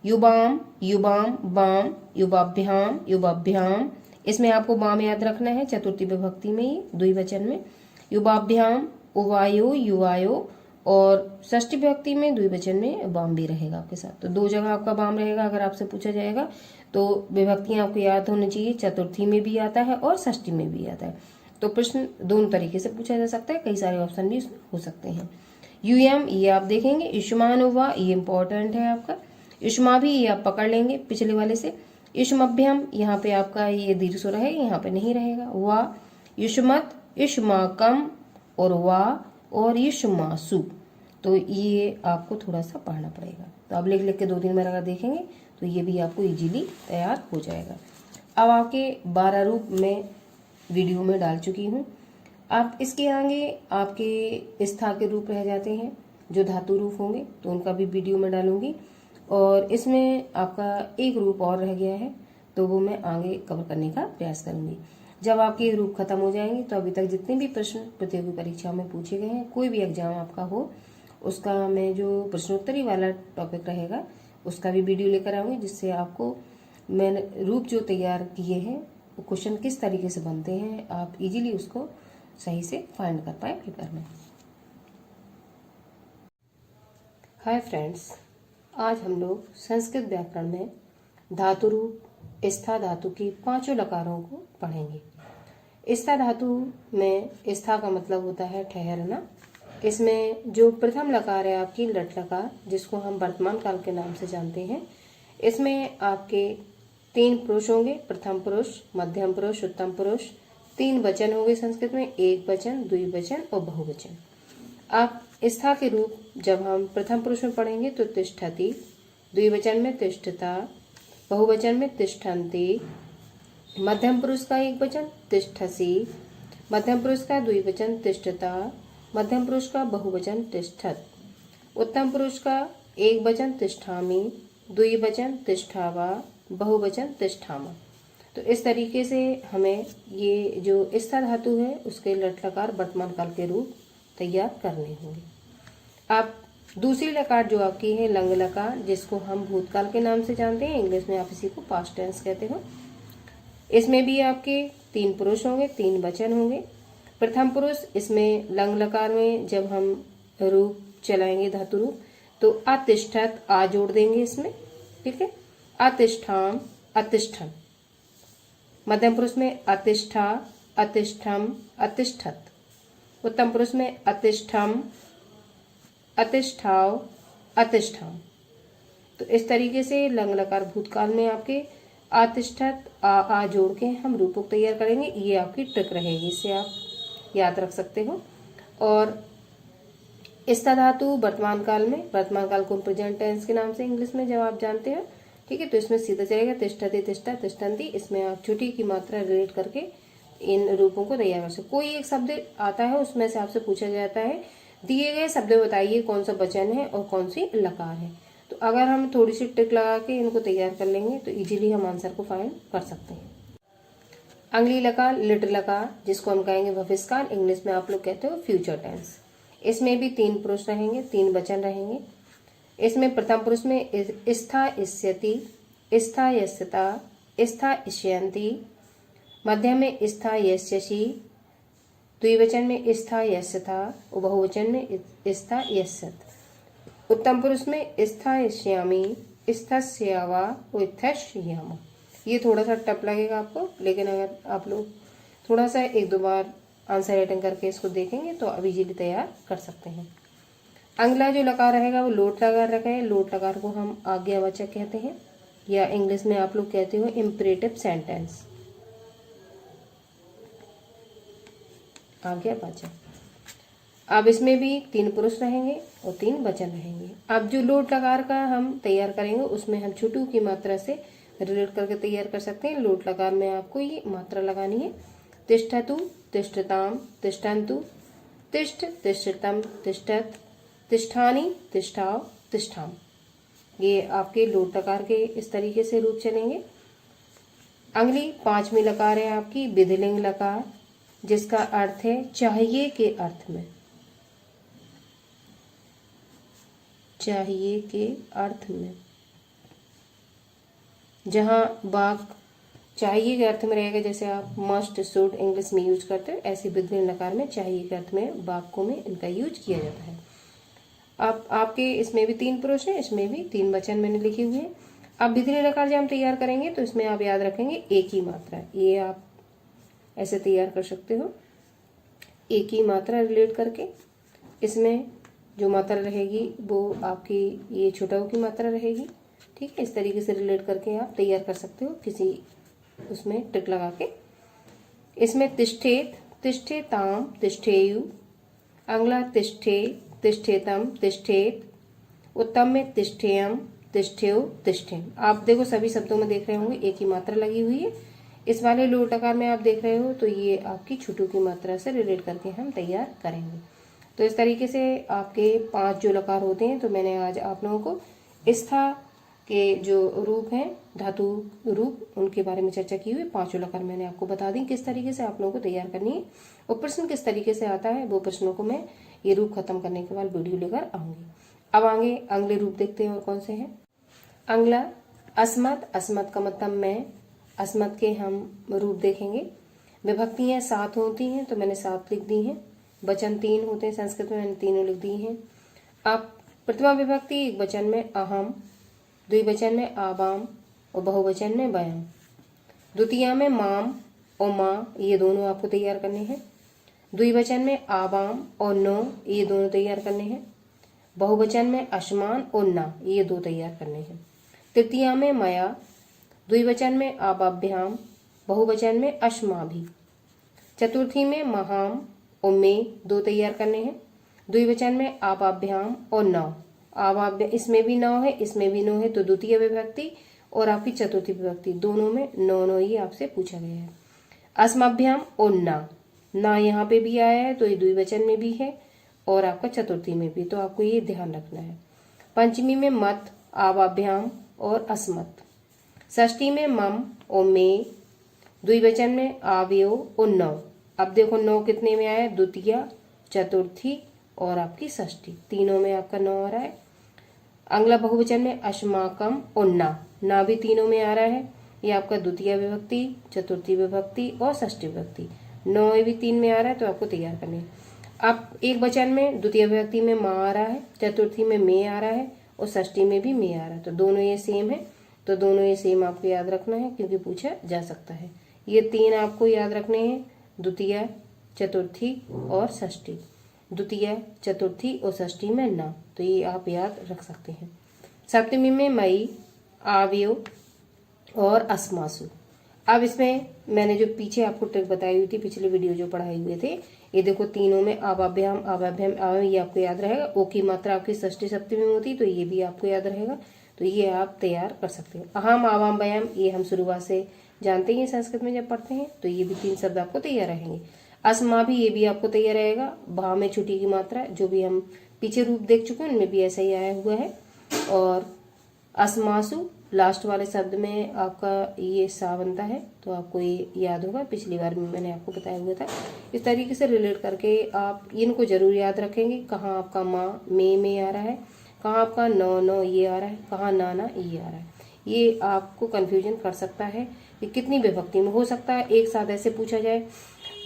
युबाम, युबाम, बाम, युबाभ्याम, युबाभ्याम, इसमें आपको बाम याद रखना है, चतुर्थी विभक्ति में ही द्विवचन में। युबाभ्याम, उवायो, युवायो, और षष्ठी विभक्ति में द्विवचन में बाम भी रहेगा आपके साथ। तो दो जगह आपका बाम रहेगा अगर आपसे पूछा जाएगा, तो विभक्तियां आपको याद होनी चाहिए, चतुर्थी में भी आता है और षष्ठी में भी आता है। तो प्रश्न दोनों तरीके से पूछा जा सकता है, कई सारे ऑप्शन भी इसमें हो सकते हैं। यूएम, ये आप देखेंगे, युष्मान हुआ, ये इंपॉर्टेंट है आपका। युष्मा भी, ये आप पकड़ लेंगे पिछले वाले से। युष्मभ्यम, यहाँ पे आपका ये दीर्घ स्वर है, यहाँ पे नहीं रहेगा। वा, युष्मत, युष्माकम और वा, और युष्मासु, तो ये आपको थोड़ा सा पढ़ना पड़ेगा। तो आप लिख लिख के 2 दिन में अगर देखेंगे तो ये भी आपको इजीली तैयार हो जाएगा। अब आपके 12 रूप में वीडियो में डाल चुकी हूँ। आप इसके आगे आपके स्था के रूप रह जाते हैं, जो धातु रूप होंगे, तो उनका भी वीडियो में डालूंगी। और इसमें आपका एक रूप और रह गया है, तो वो मैं आगे कवर करने का प्रयास करूंगी। जब आपके रूप खत्म हो जाएंगे तो अभी तक जितने भी प्रश्न प्रतियोगी परीक्षा में पूछे गए हैं, कोई भी एग्जाम आपका हो, उसका मैं जो प्रश्नोत्तरी वाला टॉपिक रहेगा उसका भी वीडियो लेकर आऊंगी, जिससे आपको मैंने रूप जो तैयार किए हैं, वो क्वेश्चन किस तरीके से बनते हैं, आप इजीली उसको सही से फाइंड कर पाए पेपर में। हाय फ्रेंड्स, आज हम लोग संस्कृत व्याकरण में धातु रूप स्था धातु की 5 लकारों को पढ़ेंगे। स्था धातु में स्था का मतलब होता है ठहरना। इसमें जो प्रथम लकार है आपकी लट लकार, जिसको हम वर्तमान काल के नाम से जानते हैं, इसमें आपके 3 पुरुष होंगे, प्रथम पुरुष, मध्यम पुरुष, उत्तम पुरुष। 3 वचन होंगे संस्कृत में, एक वचन, द्विवचन और बहुवचन। आप स्था के रूप जब हम प्रथम पुरुष में पढ़ेंगे तो तिष्ठति, द्विवचन में तिष्ठता, बहुवचन में तिष्ठन्ति, मध्यम पुरुष का एक वचन तिष्ठसि, मध्यम पुरुष का द्विवचन तिष्ठता, मध्यम पुरुष का बहुवचन तिष्ठत, उत्तम पुरुष का एक वचन तिष्ठामि, द्विवचन तिष्ठावा, बहुवचन तिष्ठामा। तो इस तरीके से हमें ये जो स्था धातु है उसके लट लकार वर्तमान काल के रूप तैयार करने होंगे। आप दूसरी लकार जो आपकी है लंग लकार, जिसको हम भूतकाल के नाम से जानते हैं, इंग्लिश में आप इसी को पास्ट टेंस कहते हो। इसमें भी आपके 3 पुरुष होंगे, 3 वचन होंगे। प्रथम पुरुष, इसमें लंग लकार में जब हम रूप चलाएंगे धातु रूप, तो अतिष्ठत, आ जोड़ देंगे इसमें, ठीक है। अतिष्ठाम, अतिष्ठन। मध्यम पुरुष में अतिष्ठा, अतिष्ठम, अतिष्ठत। उत्तम पुरुष में अतिष्ठम, अतिष्ठाव, अतिष्ठाम। तो इस तरीके से लंग लकार भूतकाल में आपके अतिष्ठत आ जोड़ के हम रूपों को तैयार करेंगे। ये आपकी ट्रिक रहेगी, इससे आप याद रख सकते हो। और स्था धातु वर्तमान काल में, वर्तमान काल को प्रेजेंट टेंस के नाम से इंग्लिश में जब आप जानते हो, ठीक है, तो इसमें सीधा चलेगा तिष्ठति, तिष्ठा, तिष्ठन्ति। इसमें आप छुट्टी की मात्रा रिलेट करके इन रूपों को तैयार कर सकते। कोई एक शब्द आता है, उसमें से आपसे पूछा जाता है दिए गए शब्द बताइए कौन सा वचन है और कौन सी लकार है। तो अगर हम थोड़ी सी ट्रिक लगा के इनको तैयार कर लेंगे तो इजीली हम आंसर को फाइंड कर सकते हैं। अगली लकार लिट लकार, जिसको हम कहेंगे भविष्यकाल, इंग्लिश में आप लोग कहते हो फ्यूचर टेंस। इसमें भी 3 पुरुष रहेंगे, 3 वचन रहेंगे। इसमें प्रथम पुरुष में स्था इष्यति, स्था यस्यता, स्था इष्यन्ति। मध्य में स्था यस्यसि, द्विवचन में स्था यस्यथा और बहुवचन में स्था यस्यत। उत्तम पुरुष में स्थास्यामि, स्थस्यावा, इत्थस्याम। ये थोड़ा सा टफ लगेगा आपको, लेकिन अगर आप लोग थोड़ा सा एक दो बार आंसर राइटिंग करके इसको देखेंगे तो अब इजीली तैयार कर सकते हैं। अगला जो लकार रहेगा वो लोट लकार रहेगा। लोट लकार को हम आज्ञावाचक कहते हैं, या इंग्लिश में आप लोग कहते हो इम्परेटिव सेंटेंस, आज्ञावाचक। अब इसमें भी 3 पुरुष रहेंगे और 3 वचन रहेंगे। अब जो लोट लकार का हम तैयार करेंगे उसमें हम छुटू की मात्रा से रिलेट करके तैयार कर सकते हैं। लोट लकार में आपको ये मात्रा लगानी है। तिष्ठतु, तिष्ठताम, तिष्ठन्तु, तिष्ठ, तिष्ठतम, तिष्ठत, तिष्ठानि, तिष्ठाव, तिष्ठाम। ये आपके लोट लकार के इस तरीके से रूप चलेंगे। अगली 5वीं लकार है आपकी विधिलिंग लकार, जिसका अर्थ है चाहिए के अर्थ में, चाहिए के अर्थ में। जहां वाक चाहिए के अर्थ में रहेगा, जैसे आप मस्ट, शुड इंग्लिश में यूज करते हो, ऐसे विधिलिंग लकार में चाहिए के अर्थ में वाक्यों में इनका यूज किया जाता है। अब आपके इसमें भी 3 पुरुष हैं, इसमें भी 3 वचन मैंने लिखे हुए हैं। अब विधिलिंग लकार जब हम तैयार करेंगे तो इसमें आप याद रखेंगे एक ही मात्रा, ये आप ऐसे तैयार कर सकते हो, एक ही मात्रा रिलेट करके। इसमें जो मात्रा रहेगी वो आपकी ये छोटा ऊ की मात्रा रहेगी, ठीक है। इस तरीके से रिलेट करके आप तैयार कर सकते हो किसी उसमें टिक लगा के। इसमें तिष्ठेत, तिष्ठेताम, तिष्ठेयु। अगला तिष्ठे, तिष्ठेतम, तिष्ठेत। उत्तम में तिष्ठेयम, तिष्ठेय, तिष्ठेम। आप देखो सभी शब्दों में देख रहे होंगे एक ही मात्रा लगी हुई है। इस वाले लोट लकार में आप देख रहे हो तो ये आपकी छुटू की मात्रा से रिलेट करके हम तैयार करेंगे। तो इस तरीके से आपके 5 जो लकार होते हैं, तो मैंने आज आप लोगों को स्था के जो रूप हैं, धातु रूप, उनके बारे में चर्चा की हुई। 5 लकार मैंने आपको बता दी किस तरीके से आप लोगों को तैयार करनी है, और प्रश्न किस तरीके से आता है वो प्रश्नों को मैं ये रूप खत्म करने के बाद वीडियो लेकर आऊंगी। अब आगे अगले रूप देखते हैं और कौन से हैं। अगला अस्मत्, अस्मत् का मतलब मैं, अस्मत् के हम रूप देखेंगे। विभक्तियां 7 होती हैं तो मैंने 7 लिख दी हैं। वचन 3 होते हैं संस्कृत में, मैंने तीनों लिख दी हैं। अब प्रथमा विभक्ति एक वचन में अहम, द्विवचन में आवाम और बहुवचन में वयम। द्वितीया में माम और माँ, ये दोनों आपको तैयार करने हैं। द्विवचन में आवाम और नो, ये दोनों तैयार करने हैं। बहुवचन में अश्मान और ना, ये 2 तैयार करने हैं। तृतीया में मया, द्विवचन में आबाभ्याम, बहुवचन में अश्माभि। चतुर्थी में महाम और में, 2 तैयार करने हैं। द्विवचन में आबाभ्याम और नौ, आबाभ्य, इसमें भी 9 है, इसमें भी 9 है, तो द्वितीय विभक्ति और आपकी चतुर्थी विभक्ति दोनों में 9 ही आपसे पूछा गया है। अस्मभ्याम और ना यहाँ पे भी आया है तो ये द्विवचन में भी है और आपका चतुर्थी में भी, तो आपको ये ध्यान रखना है। पंचमी में मत, आवाभ्याम और अस्मत्। षष्ठी में मम और में, द्विवचन में आव्यो और नौ। अब देखो 9 कितने में आया, द्वितीय, चतुर्थी और आपकी षष्ठी, तीनों में आपका 9 आ रहा है। अगला बहुवचन में अश्माकम और ना भी तीनों में आ रहा है। ये आपका द्वितीय विभक्ति, चतुर्थी विभक्ति और षष्ठी विभक्ति, 9 भी 3 में आ रहा है, तो आपको तैयार करने हैं। अब एक वचन में द्वितीय विभक्ति में माँ आ रहा है, चतुर्थी में में आ रहा है और षष्ठी में भी में आ रहा है, तो दोनों ये सेम है, तो दोनों ये सेम आपको याद रखना है क्योंकि पूछा जा सकता है। ये 3 आपको याद रखने हैं, द्वितीय, चतुर्थी और षष्ठी। द्वितीय, चतुर्थी और षष्ठी में ना, तो ये आप याद रख सकते हैं। सप्तमी में मई, आव्यो और अस्मासु। अब इसमें मैंने जो पीछे आपको ट्रिक बताई हुई थी, पिछले वीडियो जो पढ़ाए हुए थे, ये देखो तीनों में आवाभ्याम आवाभ्याम, ये आपको याद रहेगा। ओ की मात्रा आपकी षष्ठी सप्तमी में होती, तो ये भी आपको याद रहेगा, तो ये आप तैयार कर सकते हैं। अहम, आवाम, व्यायाम, ये हम शुरुआत से जानते हैं संस्कृत में जब पढ़ते हैं, तो ये भी 3 शब्द आपको तैयार रहेंगे। अस्मा भी, ये भी आपको तैयार रहेगा। भा में छुट्टी की मात्रा, जो भी हम पीछे रूप देख चुके हैं उनमें भी ऐसा ही आया हुआ है। और अस्मासु लास्ट वाले शब्द में आपका ये सा बनता है, तो आपको ये याद होगा, पिछली बार में मैंने आपको बताया हुआ था। इस तरीके से रिलेट करके आप इनको जरूर याद रखेंगे, कहाँ आपका माँ में आ रहा है, कहाँ आपका नौ ये आ रहा है, कहाँ ना ये आ रहा है। ये आपको कन्फ्यूजन कर सकता है कि कितनी विभक्ति में हो सकता है। एक साथ ऐसे पूछा जाए,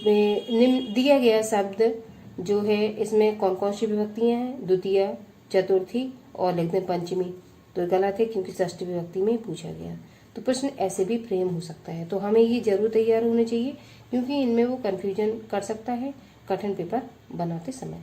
दिया गया शब्द जो है इसमें कौन कौन सी विभक्तियाँ हैं, द्वितीय, चतुर्थी और लिख दें पंचमी, तो गलत है क्योंकि षष्ठी विभक्ति में ही पूछा गया। तो प्रश्न ऐसे भी फ्रेम हो सकता है, तो हमें ये जरूर तैयार होने चाहिए क्योंकि इनमें वो कन्फ्यूजन कर सकता है कठिन पेपर बनाते समय।